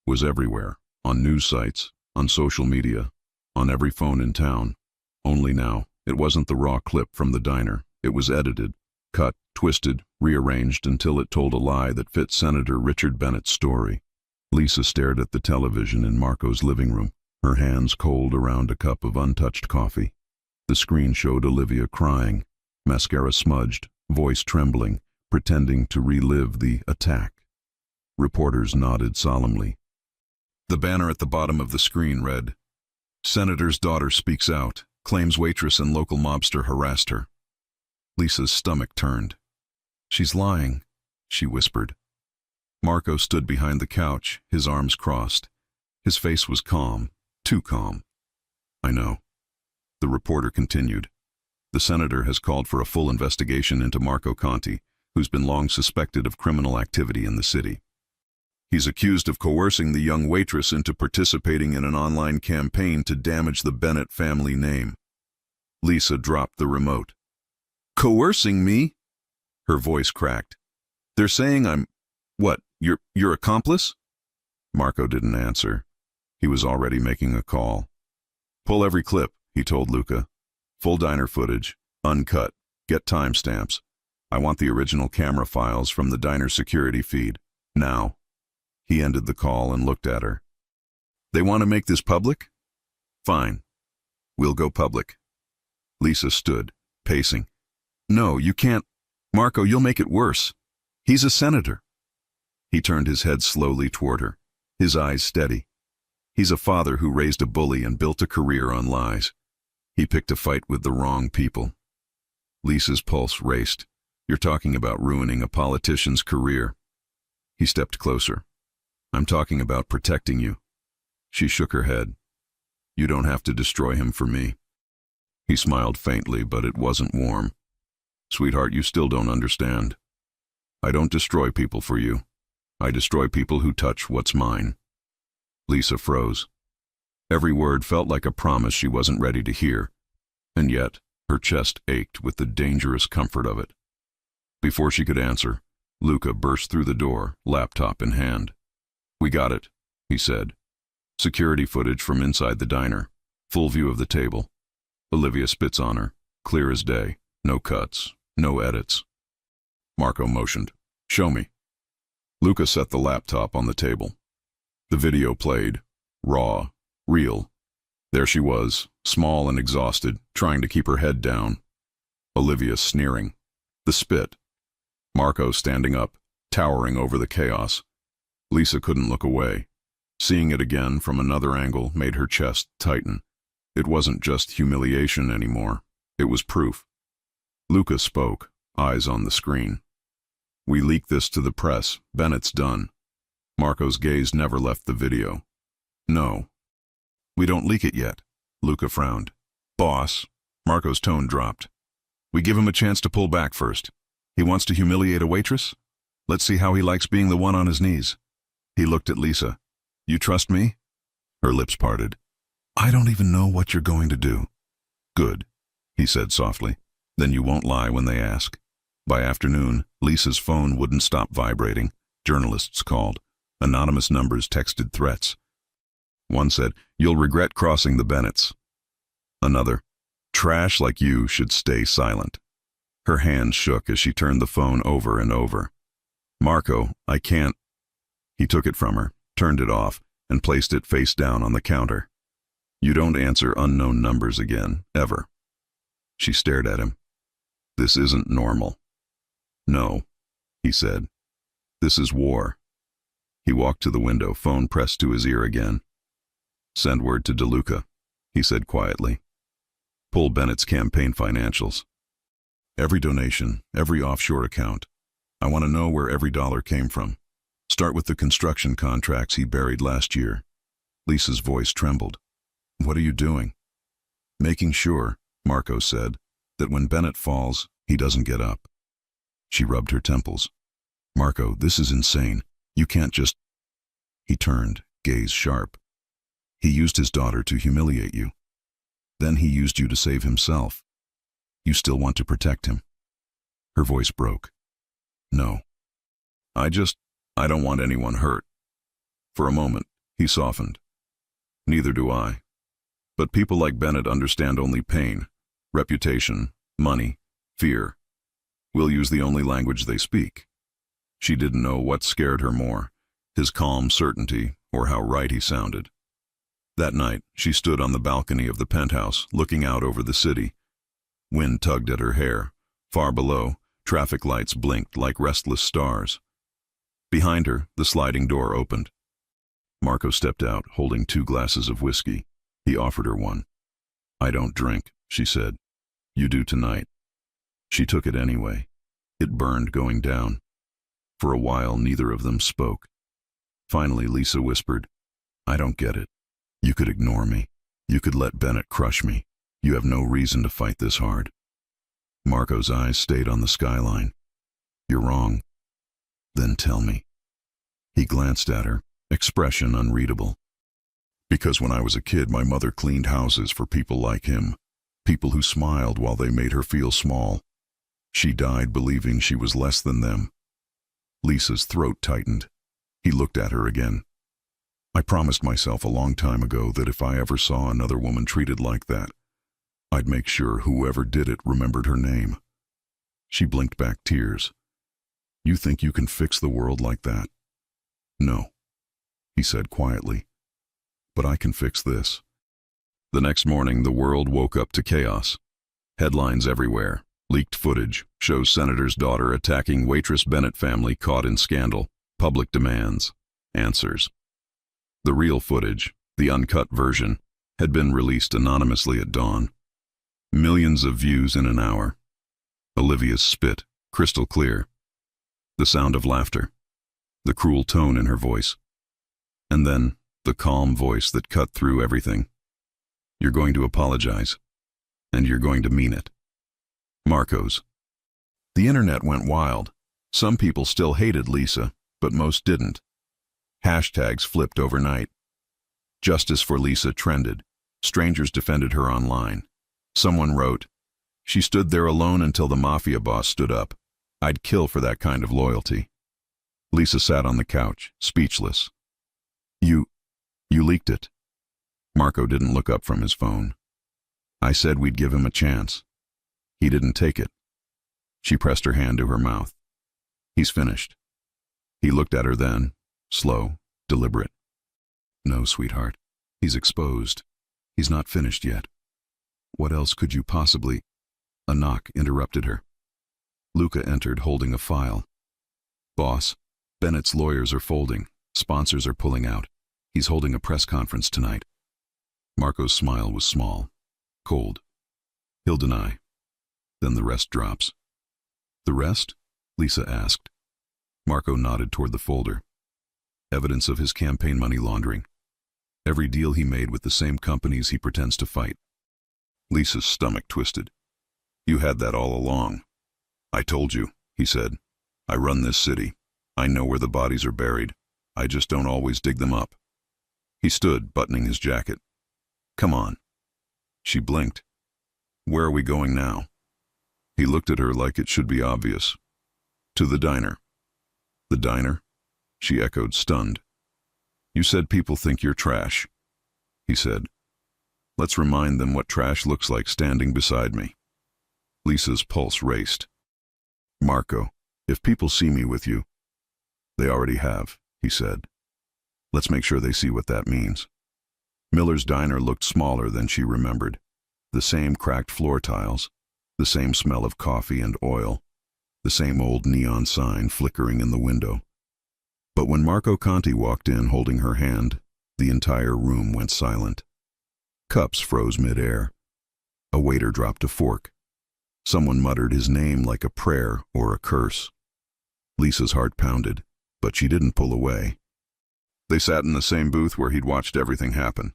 [SPEAKER 1] was everywhere, on news sites, on social media, on every phone in town. Only now, it wasn't the raw clip from the diner. It was edited, cut, twisted, rearranged until it told a lie that fit Senator Richard Bennett's story. Lisa stared at the television in Marco's living room, her hands cold around a cup of untouched coffee. The screen showed Olivia crying, mascara smudged, voice trembling, pretending to relive the attack. Reporters nodded solemnly. The banner at the bottom of the screen read, Senator's daughter speaks out, Claims waitress and local mobster harassed her. Lisa's stomach turned. She's lying, she whispered. Marco stood behind the couch, his arms crossed. His face was calm, too calm. I know. The reporter continued. The senator has called for a full investigation into Marco Conti, who's been long suspected of criminal activity in the city. He's accused of coercing the young waitress into participating in an online campaign to damage the Bennett family name. Lisa dropped the remote. Coercing me? Her voice cracked. They're saying I'm, what, your accomplice? Marco didn't answer. He was already making a call. Pull every clip, he told Luca. Full diner footage, uncut, get timestamps. I want the original camera files from the diner security feed, now. He ended the call and looked at her. They want to make this public? Fine. We'll go public. Lisa stood, pacing. No, you can't. Marco, you'll make it worse. He's a senator. He turned his head slowly toward her, his eyes steady. He's a father who raised a bully and built a career on lies. He picked a fight with the wrong people. Lisa's pulse raced. You're talking about ruining a politician's career. He stepped closer. I'm talking about protecting you. She shook her head. You don't have to destroy him for me. He smiled faintly, but it wasn't warm. Sweetheart, you still don't understand. I don't destroy people for you. I destroy people who touch what's mine. Lisa froze. Every word felt like a promise she wasn't ready to hear, and yet her chest ached with the dangerous comfort of it. Before she could answer, Luca burst through the door, laptop in hand. We got it, he said. Security footage from inside the diner, full view of the table. Olivia spits on her, clear as day, no cuts, no edits. Marco motioned. Show me. Luca set the laptop on the table. The video played, raw, real. There she was, small and exhausted, trying to keep her head down. Olivia sneering. The spit. Marco standing up, towering over the chaos. Lisa couldn't look away. Seeing it again from another angle made her chest tighten. It wasn't just humiliation anymore. It was proof. Luca spoke, eyes on the screen. We leaked this to the press. Bennett's done. Marco's gaze never left the video. No. We don't leak it yet. Luca frowned. Boss. Marco's tone dropped. We give him a chance to pull back first. He wants to humiliate a waitress? Let's see how he likes being the one on his knees. He looked at Lisa. You trust me? Her lips parted. I don't even know what you're going to do. Good, he said softly. Then you won't lie when they ask. By afternoon, Lisa's phone wouldn't stop vibrating. Journalists called. Anonymous numbers texted threats. One said, you'll regret crossing the Bennetts. Another, trash like you should stay silent. Her hands shook as she turned the phone over and over. Marco, I can't. He took it from her, turned it off, and placed it face down on the counter. You don't answer unknown numbers again, ever. She stared at him. This isn't normal. No, he said. This is war. He walked to the window, phone pressed to his ear again. Send word to DeLuca, he said quietly. Pull Bennett's campaign financials. Every donation, every offshore account. I want to know where every dollar came from. Start with the construction contracts he buried last year. Lisa's voice trembled. What are you doing? Making sure, Marco said, that when Bennett falls, he doesn't get up. She rubbed her temples. Marco, this is insane. You can't just... He turned, gaze sharp. He used his daughter to humiliate you. Then he used you to save himself. You still want to protect him. Her voice broke. No. I don't want anyone hurt. For a moment, he softened. Neither do I. But people like Bennett understand only pain, reputation, money, fear. We'll use the only language they speak. She didn't know what scared her more, his calm certainty or how right he sounded. That night, she stood on the balcony of the penthouse, looking out over the city. Wind tugged at her hair. Far below, traffic lights blinked like restless stars. Behind her, the sliding door opened. Marco stepped out, holding 2 glasses of whiskey. He offered her one. I don't drink, she said. You do tonight. She took it anyway. It burned going down. For a while, neither of them spoke. Finally, Lisa whispered, I don't get it. You could ignore me. You could let Bennett crush me. You have no reason to fight this hard. Marco's eyes stayed on the skyline. You're wrong. Then tell me. He glanced at her, expression unreadable. Because when I was a kid, my mother cleaned houses for people like him, people who smiled while they made her feel small. She died believing she was less than them. Lisa's throat tightened. He looked at her again. I promised myself a long time ago that if I ever saw another woman treated like that, I'd make sure whoever did it remembered her name. She blinked back tears. You think you can fix the world like that? No, he said quietly. But I can fix this. The next morning, the world woke up to chaos. Headlines everywhere. Leaked footage shows senator's daughter attacking Waitress Bennett family caught in scandal. Public demands. Answers. The real footage, the uncut version, had been released anonymously at dawn. Millions of views in an hour. Olivia's spit, crystal clear. The sound of laughter. The cruel tone in her voice. And then, the calm voice that cut through everything. You're going to apologize. And you're going to mean it. Marco's. The internet went wild. Some people still hated Lisa, but most didn't. Hashtags flipped overnight. Justice for Lisa trended. Strangers defended her online. Someone wrote, she stood there alone until the mafia boss stood up. I'd kill for that kind of loyalty. Lisa sat on the couch, speechless. You leaked it. Marco didn't look up from his phone. I said we'd give him a chance. He didn't take it. She pressed her hand to her mouth. He's finished. He looked at her then, slow, deliberate. No, sweetheart. He's exposed. He's not finished yet. What else could you possibly... A knock interrupted her. Luca entered holding a file. Boss, Bennett's lawyers are folding. Sponsors are pulling out. He's holding a press conference tonight. Marco's smile was small, cold. He'll deny. Then the rest drops. The rest? Lisa asked. Marco nodded toward the folder. Evidence of his campaign money laundering. Every deal he made with the same companies he pretends to fight. Lisa's stomach twisted. You had that all along. I told you, he said. I run this city. I know where the bodies are buried. I just don't always dig them up. He stood, buttoning his jacket. Come on. She blinked. Where are we going now? He looked at her like it should be obvious. To the diner. The diner? She echoed, stunned. You said people think you're trash, he said. Let's remind them what trash looks like standing beside me. Lisa's pulse raced. Marco, if people see me with you... They already have, he said. Let's make sure they see what that means. Miller's diner looked smaller than she remembered. The same cracked floor tiles, the same smell of coffee and oil, the same old neon sign flickering in the window. But when Marco Conti walked in holding her hand, the entire room went silent. Cups froze mid-air. A waiter dropped a fork. Someone muttered his name like a prayer or a curse. Lisa's heart pounded, but she didn't pull away. They sat in the same booth where he'd watched everything happen.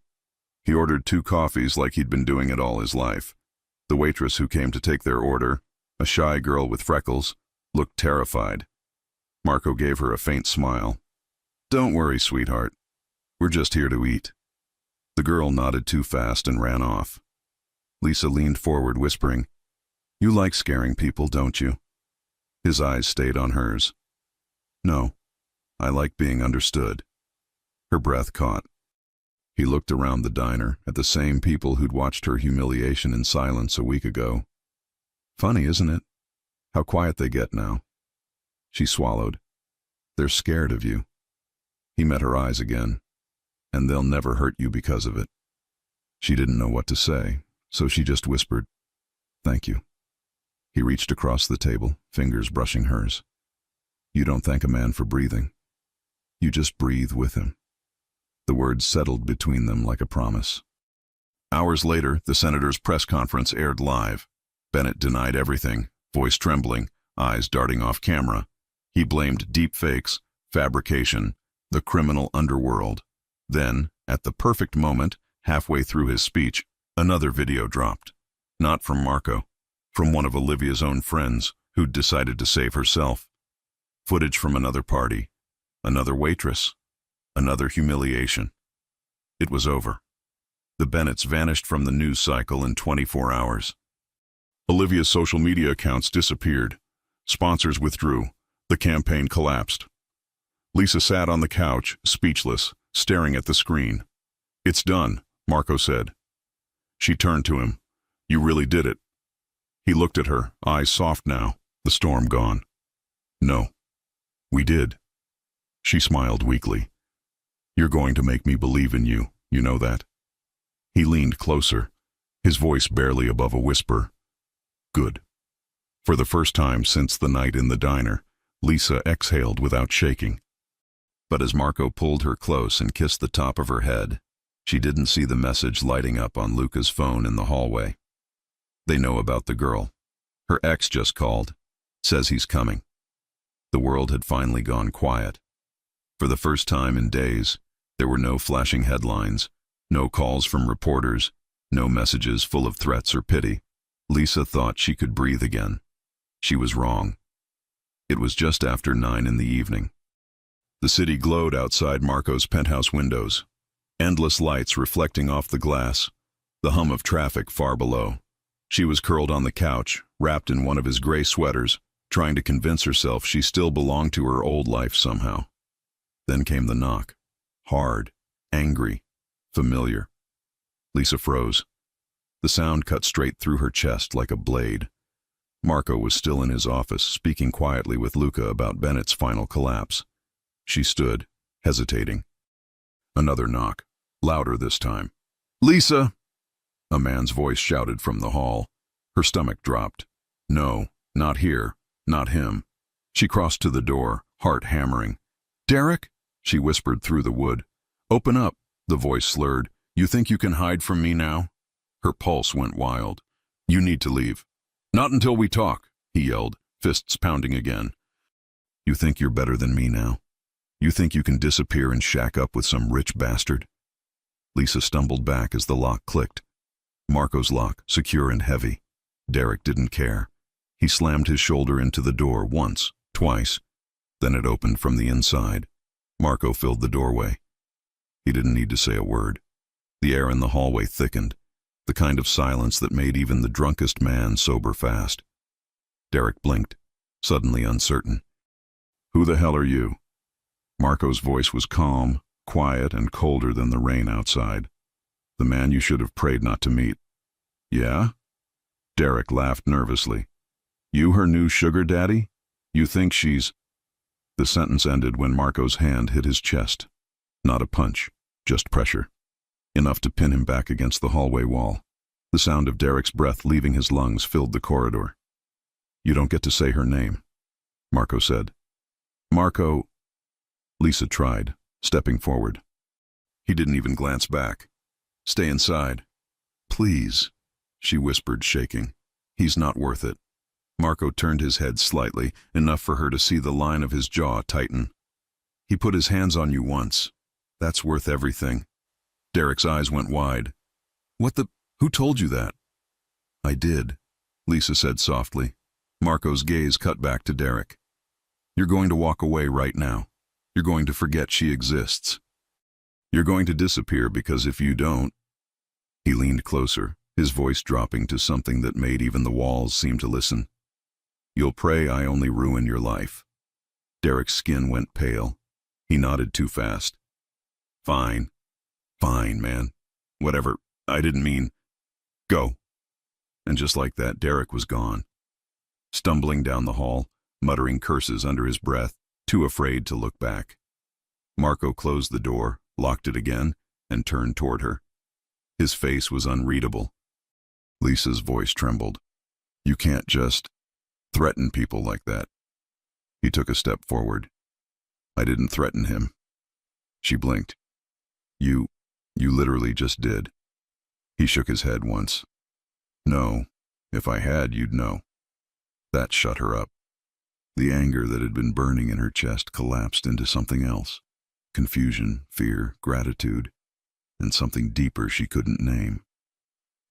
[SPEAKER 1] He ordered 2 coffees like he'd been doing it all his life. The waitress who came to take their order, a shy girl with freckles, looked terrified. Marco gave her a faint smile. Don't worry, sweetheart. We're just here to eat. The girl nodded too fast and ran off. Lisa leaned forward, whispering, You like scaring people, don't you? His eyes stayed on hers. No, I like being understood. Her breath caught. He looked around the diner at the same people who'd watched her humiliation in silence a week ago. Funny, isn't it? How quiet they get now. She swallowed. They're scared of you. He met her eyes again. And they'll never hurt you because of it. She didn't know what to say, so she just whispered, Thank you. He reached across the table, fingers brushing hers. You don't thank a man for breathing. You just breathe with him. The words settled between them like a promise. Hours later, the senator's press conference aired live. Bennett denied everything, voice trembling, eyes darting off camera. He blamed deep fakes, fabrication, the criminal underworld. Then, at the perfect moment, halfway through his speech, another video dropped. Not from Marco, from one of Olivia's own friends who'd decided to save herself. Footage from another party, another waitress, another humiliation. It was over. The Bennetts vanished from the news cycle in 24 hours. Olivia's social media accounts disappeared. Sponsors withdrew. The campaign collapsed. Lisa sat on the couch, speechless, staring at the screen. "It's done," Marco said. She turned to him. "You really did it." He looked at her, eyes soft now, the storm gone. "No. We did." She smiled weakly. "You're going to make me believe in you, you know that." He leaned closer, his voice barely above a whisper. "Good." For the first time since the night in the diner, Lisa exhaled without shaking. But as Marco pulled her close and kissed the top of her head, she didn't see the message lighting up on Luca's phone in the hallway. "They know about the girl. Her ex just called. Says he's coming." The world had finally gone quiet. For the first time in days, there were no flashing headlines, no calls from reporters, no messages full of threats or pity. Lisa thought she could breathe again. She was wrong. It was just after 9 in the evening. The city glowed outside Marco's penthouse windows, endless lights reflecting off the glass, the hum of traffic far below. She was curled on the couch, wrapped in one of his gray sweaters, trying to convince herself she still belonged to her old life somehow. Then came the knock. Hard, angry, familiar. Lisa froze. The sound cut straight through her chest like a blade. Marco was still in his office, speaking quietly with Luca about Bennett's final collapse. She stood, hesitating. Another knock, louder this time. "Lisa!" A man's voice shouted from the hall. Her stomach dropped. No, not here, not him. She crossed to the door, heart hammering. "Derek?" she whispered through the wood. "Open up," the voice slurred. "You think you can hide from me now?" Her pulse went wild. "You need to leave." "Not until we talk," he yelled, fists pounding again. "You think you're better than me now? You think you can disappear and shack up with some rich bastard?" Lisa stumbled back as the lock clicked. Marco's lock, secure and heavy. Derek didn't care. He slammed his shoulder into the door once, twice. Then it opened from the inside. Marco filled the doorway. He didn't need to say a word. The air in the hallway thickened, the kind of silence that made even the drunkest man sober fast. Derek blinked, suddenly uncertain. "Who the hell are you?" Marco's voice was calm, quiet, and colder than the rain outside. "The man you should have prayed not to meet." "Yeah?" Derek laughed nervously. "You her new sugar daddy? You think she's—" The sentence ended when Marco's hand hit his chest. Not a punch, just pressure. Enough to pin him back against the hallway wall. The sound of Derek's breath leaving his lungs filled the corridor. "You don't get to say her name," Marco said. "Marco—" Lisa tried, stepping forward. He didn't even glance back. "Stay inside." "Please," she whispered, shaking. "He's not worth it." Marco turned his head slightly, enough for her to see the line of his jaw tighten. "He put his hands on you once. That's worth everything." Derek's eyes went wide. Who told you that?" "I did," Lisa said softly. Marco's gaze cut back to Derek. "You're going to walk away right now. You're going to forget she exists. You're going to disappear because if you don't—" He leaned closer, his voice dropping to something that made even the walls seem to listen. "You'll pray I only ruin your life." Derek's skin went pale. He nodded too fast. "Fine. Fine, man. Whatever. I didn't mean. Go." And just like that, Derek was gone. Stumbling down the hall, muttering curses under his breath, too afraid to look back. Marco closed the door, locked it again, and turned toward her. His face was unreadable. Lisa's voice trembled. "You can't just threaten people like that." He took a step forward. "I didn't threaten him." She blinked. You literally just did." He shook his head once. No, if I had, you'd know. That shut her up. The anger that had been burning in her chest collapsed into something else. Confusion, fear, gratitude, and something deeper she couldn't name.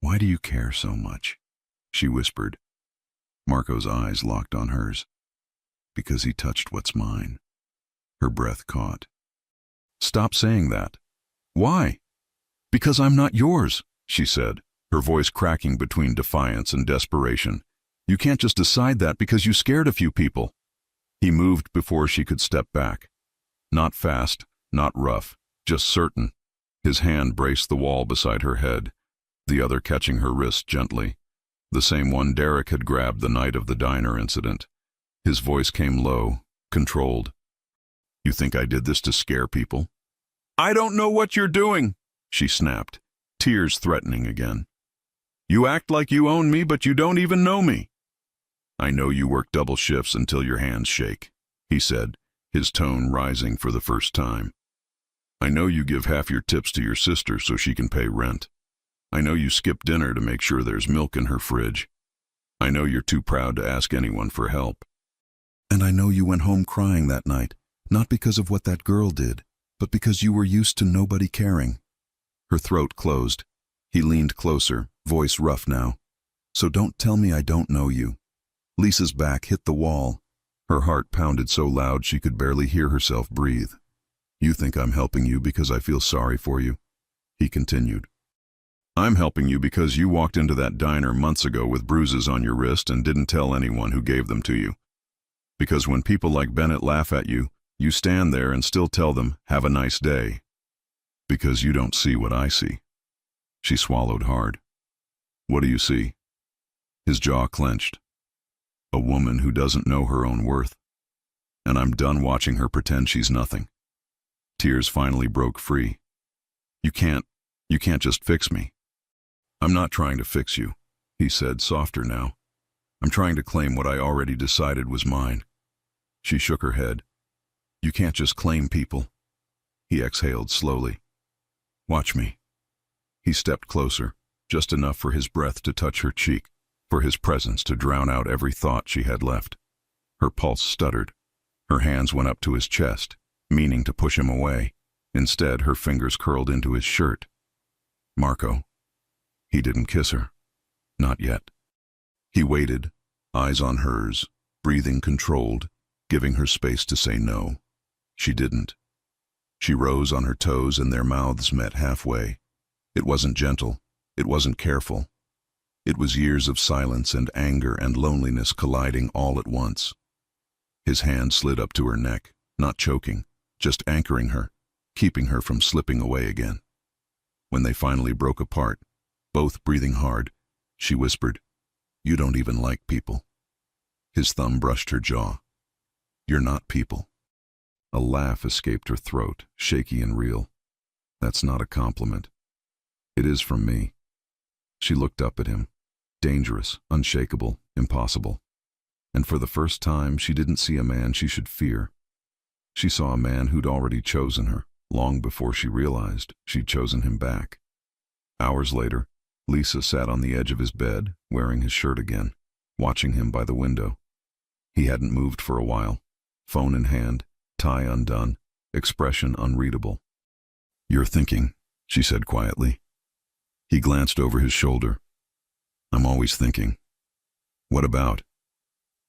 [SPEAKER 1] Why do you care so much? She whispered. Marco's eyes locked on hers. Because he touched what's mine. Her breath caught. Stop saying that. Why? Because I'm not yours, she said, her voice cracking between defiance and desperation. You can't just decide that because you scared a few people. He moved before she could step back. Not fast, not rough, just certain. His hand braced the wall beside her head, the other catching her wrist gently, the same one Derek had grabbed the night of the diner incident. His voice came low, controlled. You think I did this to scare people? I don't know what you're doing, she snapped, tears threatening again. You act like you own me, but you don't even know me. I know you work double shifts until your hands shake, he said, his tone rising for the first time. I know you give half your tips to your sister so she can pay rent. I know you skip dinner to make sure there's milk in her fridge. I know you're too proud to ask anyone for help. And I know you went home crying that night, not because of what that girl did, but because you were used to nobody caring. Her throat closed. He leaned closer, voice rough now. So don't tell me I don't know you. Lisa's back hit the wall. Her heart pounded so loud she could barely hear herself breathe. You think I'm helping you because I feel sorry for you? He continued. I'm helping you because you walked into that diner months ago with bruises on your wrist and didn't tell anyone who gave them to you. Because when people like Bennett laugh at you, you stand there and still tell them, have a nice day. Because you don't see what I see. She swallowed hard. What do you see? His jaw clenched. A woman who doesn't know her own worth. And I'm done watching her pretend she's nothing. Tears finally broke free. You can't just fix me. I'm not trying to fix you, he said, softer now. I'm trying to claim what I already decided was mine. She shook her head. You can't just claim people. He exhaled slowly. Watch me. He stepped closer, just enough for his breath to touch her cheek, for his presence to drown out every thought she had left. Her pulse stuttered. Her hands went up to his chest, meaning to push him away. Instead, her fingers curled into his shirt. Marco. He didn't kiss her. Not yet. He waited, eyes on hers, breathing controlled, giving her space to say no. She didn't. She rose on her toes and their mouths met halfway. It wasn't gentle. It wasn't careful. It was years of silence and anger and loneliness colliding all at once. His hand slid up to her neck, not choking, just anchoring her, keeping her from slipping away again. When they finally broke apart, both breathing hard, she whispered, You don't even like people. His thumb brushed her jaw. You're not people. A laugh escaped her throat, shaky and real. That's not a compliment. It is from me. She looked up at him, dangerous, unshakable, impossible. And for the first time, she didn't see a man she should fear. She saw a man who'd already chosen her, long before she realized she'd chosen him back. Hours later, Lisa sat on the edge of his bed, wearing his shirt again, watching him by the window. He hadn't moved for a while, phone in hand, tie undone, expression unreadable. You're thinking, she said quietly. He glanced over his shoulder. I'm always thinking. What about?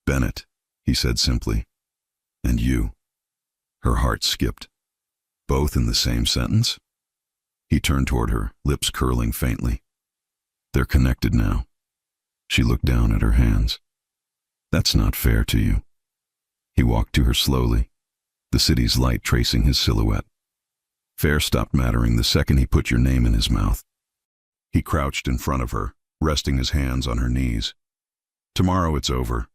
[SPEAKER 1] Bennett, he said simply. And you. Her heart skipped. Both in the same sentence? He turned toward her, lips curling faintly. They're connected now. She looked down at her hands. That's not fair to you. He walked to her slowly, the city's light tracing his silhouette. Fair stopped mattering the second he put your name in his mouth. He crouched in front of her, resting his hands on her knees. Tomorrow it's over.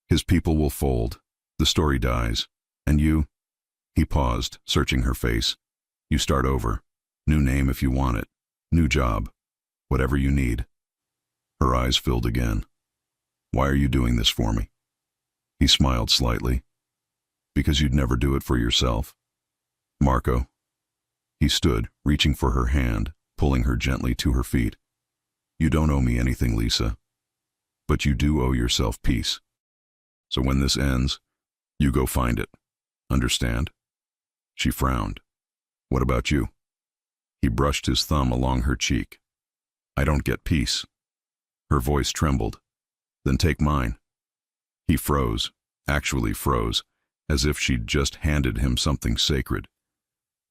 [SPEAKER 1] His people will fold. The story dies. And you? He paused, searching her face. You start over. New name if you want it. New job. Whatever you need. Her eyes filled again. Why are you doing this for me? He smiled slightly. Because you'd never do it for yourself. Marco. He stood, reaching for her hand, pulling her gently to her feet. You don't owe me anything, Lisa. But you do owe yourself peace. So when this ends, you go find it. Understand? She frowned. What about you? He brushed his thumb along her cheek. I don't get peace. Her voice trembled. Then take mine. He froze, actually froze, as if she'd just handed him something sacred.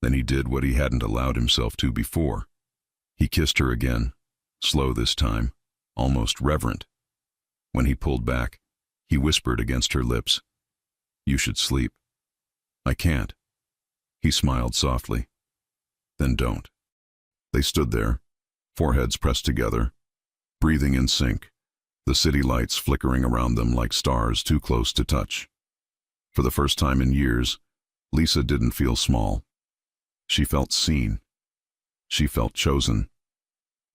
[SPEAKER 1] Then he did what he hadn't allowed himself to before. He kissed her again, slow this time, almost reverent. When he pulled back, he whispered against her lips, You should sleep. I can't. He smiled softly. Then don't. They stood there, foreheads pressed together, breathing in sync, the city lights flickering around them like stars too close to touch. For the first time in years, Lisa didn't feel small. She felt seen. She felt chosen.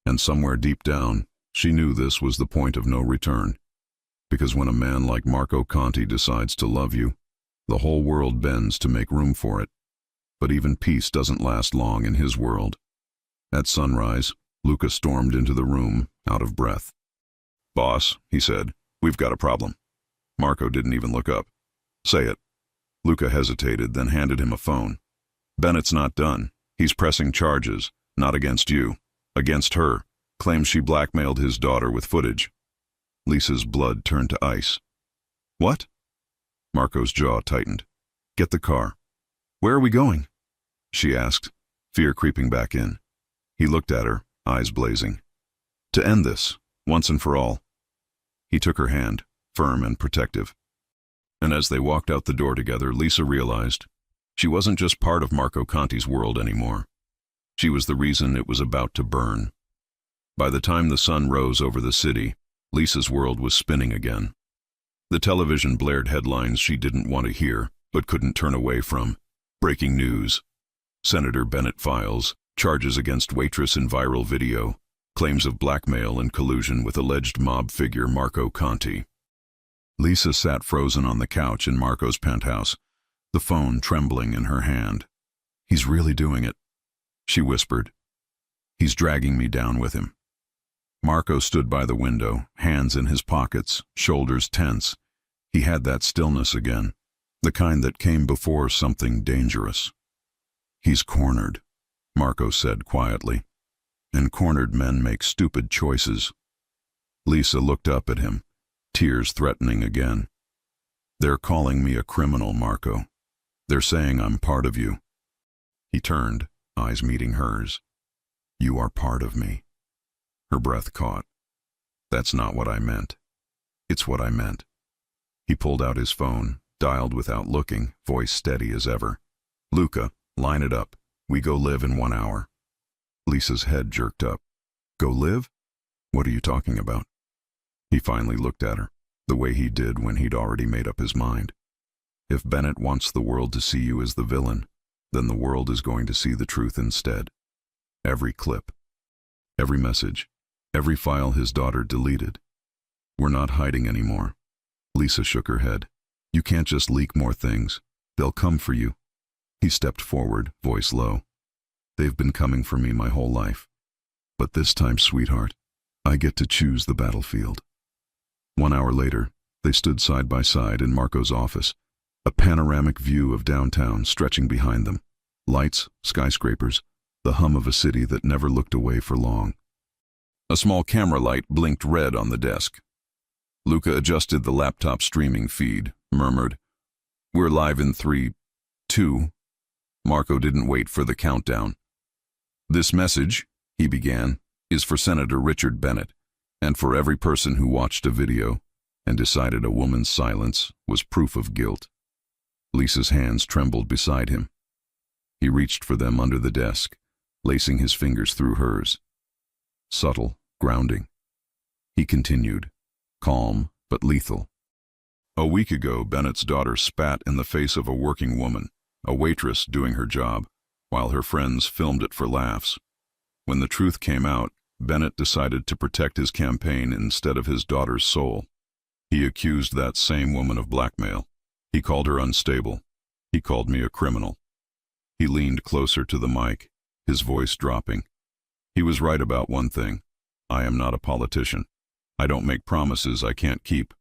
[SPEAKER 1] And somewhere deep down, she knew this was the point of no return. Because when a man like Marco Conti decides to love you, the whole world bends to make room for it. But even peace doesn't last long in his world. At sunrise, Luca stormed into the room, out of breath. Boss, he said, we've got a problem. Marco didn't even look up. Say it. Luca hesitated, then handed him a phone. Bennett's not done. He's pressing charges, not against you, against her. Claims she blackmailed his daughter with footage. Lisa's blood turned to ice. What? Marco's jaw tightened. Get the car. Where are we going? She asked, fear creeping back in. He looked at her, eyes blazing. To end this, once and for all. He took her hand, firm and protective. And as they walked out the door together, Lisa realized she wasn't just part of Marco Conti's world anymore. She was the reason it was about to burn. By the time the sun rose over the city, Lisa's world was spinning again. The television blared headlines she didn't want to hear, but couldn't turn away from. Breaking news. Senator Bennett files, charges against Waitress in viral video, claims of blackmail and collusion with alleged mob figure Marco Conti. Lisa sat frozen on the couch in Marco's penthouse, the phone trembling in her hand. He's really doing it, she whispered. He's dragging me down with him. Marco stood by the window, hands in his pockets, shoulders tense. He had that stillness again, the kind that came before something dangerous. He's cornered, Marco said quietly. And cornered men make stupid choices. Lisa looked up at him, tears threatening again. They're calling me a criminal, Marco. They're saying I'm part of you. He turned, eyes meeting hers. You are part of me. Her breath caught. That's not what I meant. It's what I meant. He pulled out his phone, dialed without looking, voice steady as ever. Luca, line it up. We go live in 1 hour. Lisa's head jerked up. Go live? What are you talking about? He finally looked at her, the way he did when he'd already made up his mind. If Bennett wants the world to see you as the villain, then the world is going to see the truth instead. Every clip, every message, every file his daughter deleted. We're not hiding anymore. Lisa shook her head. You can't just leak more things. They'll come for you. He stepped forward, voice low. They've been coming for me my whole life. But this time, sweetheart, I get to choose the battlefield. 1 hour later, they stood side by side in Marco's office, a panoramic view of downtown stretching behind them. Lights, skyscrapers, the hum of a city that never looked away for long. A small camera light blinked red on the desk. Luca adjusted the laptop streaming feed, murmured, We're live in 3, 2. Marco didn't wait for the countdown. This message, he began, is for Senator Richard Bennett, and for every person who watched a video and decided a woman's silence was proof of guilt. Lisa's hands trembled beside him. He reached for them under the desk, lacing his fingers through hers. Subtle, grounding. He continued, calm but lethal. A week ago, Bennett's daughter spat in the face of a working woman, a waitress doing her job, while her friends filmed it for laughs. When the truth came out, Bennett decided to protect his campaign instead of his daughter's soul. He accused that same woman of blackmail. He called her unstable. He called me a criminal. He leaned closer to the mic, his voice dropping. He was right about one thing. I am not a politician. I don't make promises I can't keep.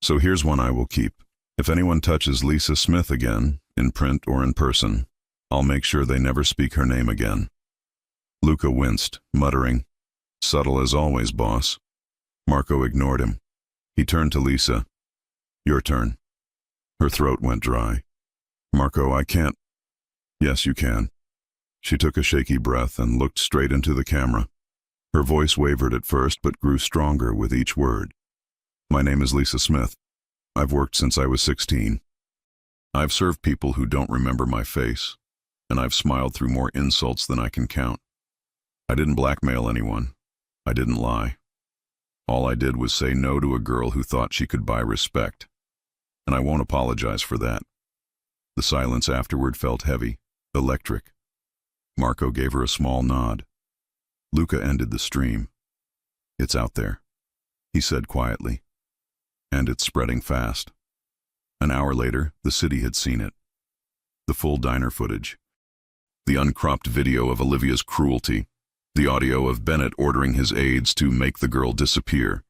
[SPEAKER 1] So here's one I will keep. If anyone touches Lisa Smith again, in print or in person, I'll make sure they never speak her name again. Luca winced, muttering, "Subtle as always, boss." Marco ignored him. He turned to Lisa. "Your turn." Her throat went dry. "Marco, I can't." "Yes, you can." She took a shaky breath and looked straight into the camera. Her voice wavered at first but grew stronger with each word. "My name is Lisa Smith. I've worked since I was 16. I've served people who don't remember my face, and I've smiled through more insults than I can count. I didn't blackmail anyone. I didn't lie. All I did was say no to a girl who thought she could buy respect, and I won't apologize for that." The silence afterward felt heavy, electric. Marco gave her a small nod. Luca ended the stream. "It's out there," he said quietly. "And it's spreading fast." An hour later, the city had seen it. The full diner footage. The uncropped video of Olivia's cruelty. The audio of Bennett ordering his aides to make the girl disappear.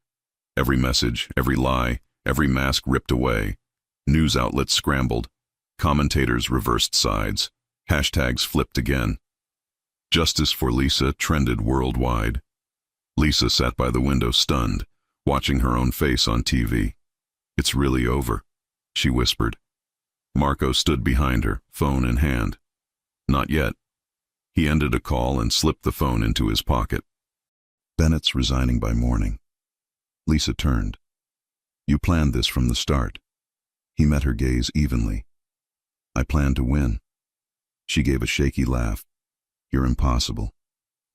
[SPEAKER 1] Every message, every lie, every mask ripped away. News outlets scrambled. Commentators reversed sides. Hashtags flipped again. Justice for Lisa trended worldwide. Lisa sat by the window stunned, watching her own face on TV. "It's really over," she whispered. Marco stood behind her, phone in hand. "Not yet." He ended a call and slipped the phone into his pocket. "Bennett's resigning by morning." Lisa turned. "You planned this from the start." He met her gaze evenly. "I planned to win." She gave a shaky laugh. "You're impossible."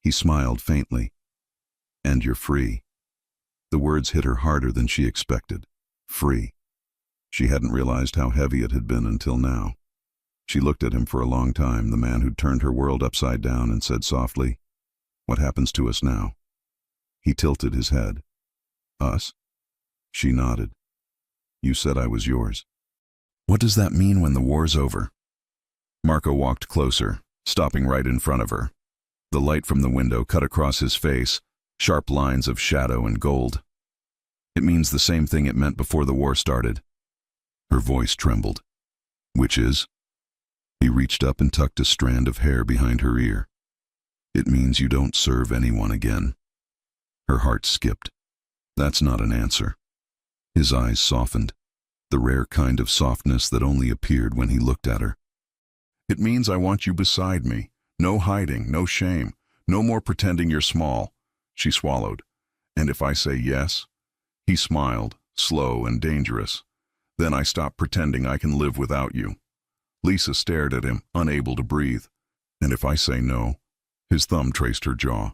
[SPEAKER 1] He smiled faintly. "And you're free." The words hit her harder than she expected. Free. She hadn't realized how heavy it had been until now. She looked at him for a long time, the man who'd turned her world upside down, and said softly, "What happens to us now?" He tilted his head. "Us?" She nodded. "You said I was yours." "What does that mean when the war's over?" Marco walked closer, stopping right in front of her. The light from the window cut across his face, sharp lines of shadow and gold. "It means the same thing it meant before the war started." Her voice trembled. "Which is?" He reached up and tucked a strand of hair behind her ear. "It means you don't serve anyone again." Her heart skipped. That's not an answer. His eyes softened, the rare kind of softness that only appeared when he looked at her. "It means I want you beside me. No hiding, no shame, no more pretending you're small." She swallowed. "And if I say yes?" He smiled, slow and dangerous. "Then I stop pretending I can live without you." Lisa stared at him, unable to breathe. "And if I say no?" His thumb traced her jaw.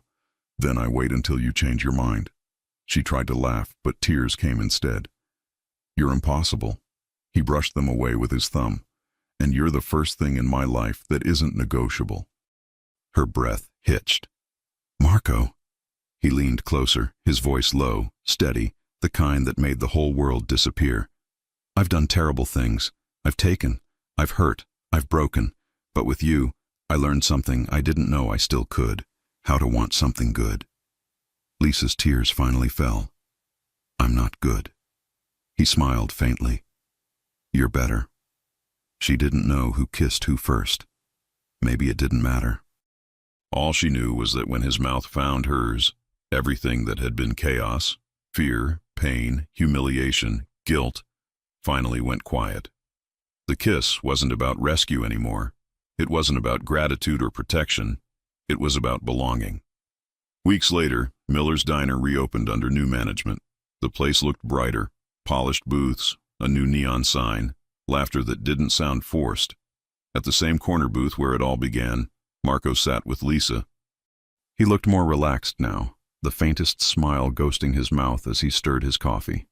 [SPEAKER 1] "Then I wait until you change your mind." She tried to laugh, but tears came instead. "You're impossible." He brushed them away with his thumb. "And you're the first thing in my life that isn't negotiable." Her breath hitched. "Marco." He leaned closer, his voice low, steady, the kind that made the whole world disappear. "I've done terrible things. I've taken. I've hurt. I've broken. But with you, I learned something I didn't know I still could. How to want something good." Lisa's tears finally fell. "I'm not good." He smiled faintly. "You're better." She didn't know who kissed who first. Maybe it didn't matter. All she knew was that when his mouth found hers, everything that had been chaos, fear, pain, humiliation, guilt, finally went quiet. The kiss wasn't about rescue anymore. It wasn't about gratitude or protection. It was about belonging. Weeks later, Miller's Diner reopened under new management. The place looked brighter, polished booths, a new neon sign, laughter that didn't sound forced. At the same corner booth where it all began, Marco sat with Lisa. He looked more relaxed now, the faintest smile ghosting his mouth as he stirred his coffee.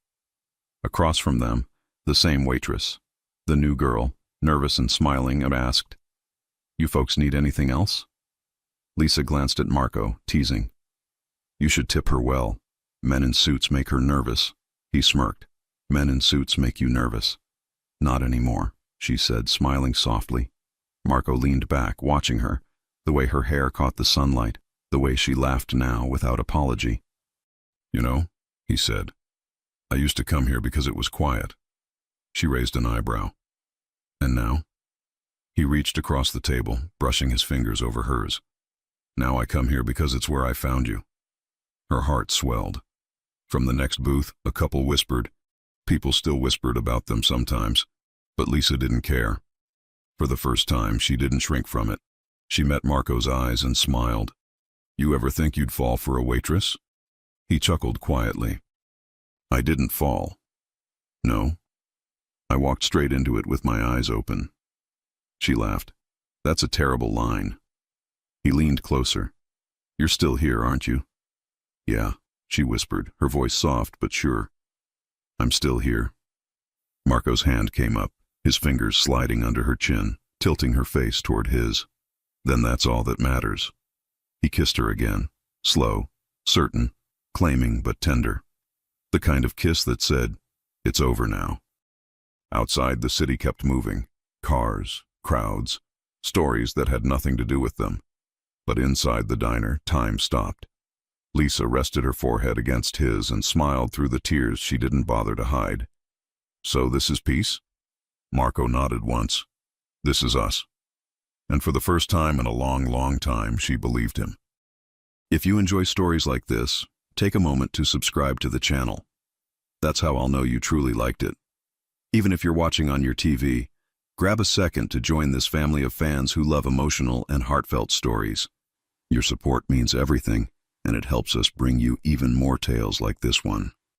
[SPEAKER 1] Across from them, the same waitress. The new girl, nervous and smiling, asked, "You folks need anything else?" Lisa glanced at Marco, teasing. "You should tip her well. Men in suits make her nervous." He smirked. "Men in suits make you nervous." "Not anymore," she said, smiling softly. Marco leaned back, watching her, the way her hair caught the sunlight, the way she laughed now without apology. You know, he said, I used to come here because it was quiet. She raised an eyebrow. And now? He reached across the table, brushing his fingers over hers. Now I come here because it's where I found you. Her heart swelled. From the next booth, a couple whispered. People still whispered about them sometimes, but Lisa didn't care. For the first time, she didn't shrink from it. She met Marco's eyes and smiled. You ever think you'd fall for a waitress? He chuckled quietly. I didn't fall. No. I walked straight into it with my eyes open. She laughed. That's a terrible line. He leaned closer. You're still here, aren't you? Yeah, she whispered, her voice soft but sure. I'm still here. Marco's hand came up, his fingers sliding under her chin, tilting her face toward his. Then that's all that matters. He kissed her again, slow, certain, claiming but tender. The kind of kiss that said, it's over now. Outside, the city kept moving. Cars, crowds, stories that had nothing to do with them. But inside the diner, time stopped. Lisa rested her forehead against his and smiled through the tears she didn't bother to hide. So this is peace? Marco nodded once. This is us. And for the first time in a long, long time, she believed him. If you enjoy stories like this, take a moment to subscribe to the channel. That's how I'll know you truly liked it. Even if you're watching on your TV, grab a second to join this family of fans who love emotional and heartfelt stories. Your support means everything, and it helps us bring you even more tales like this one.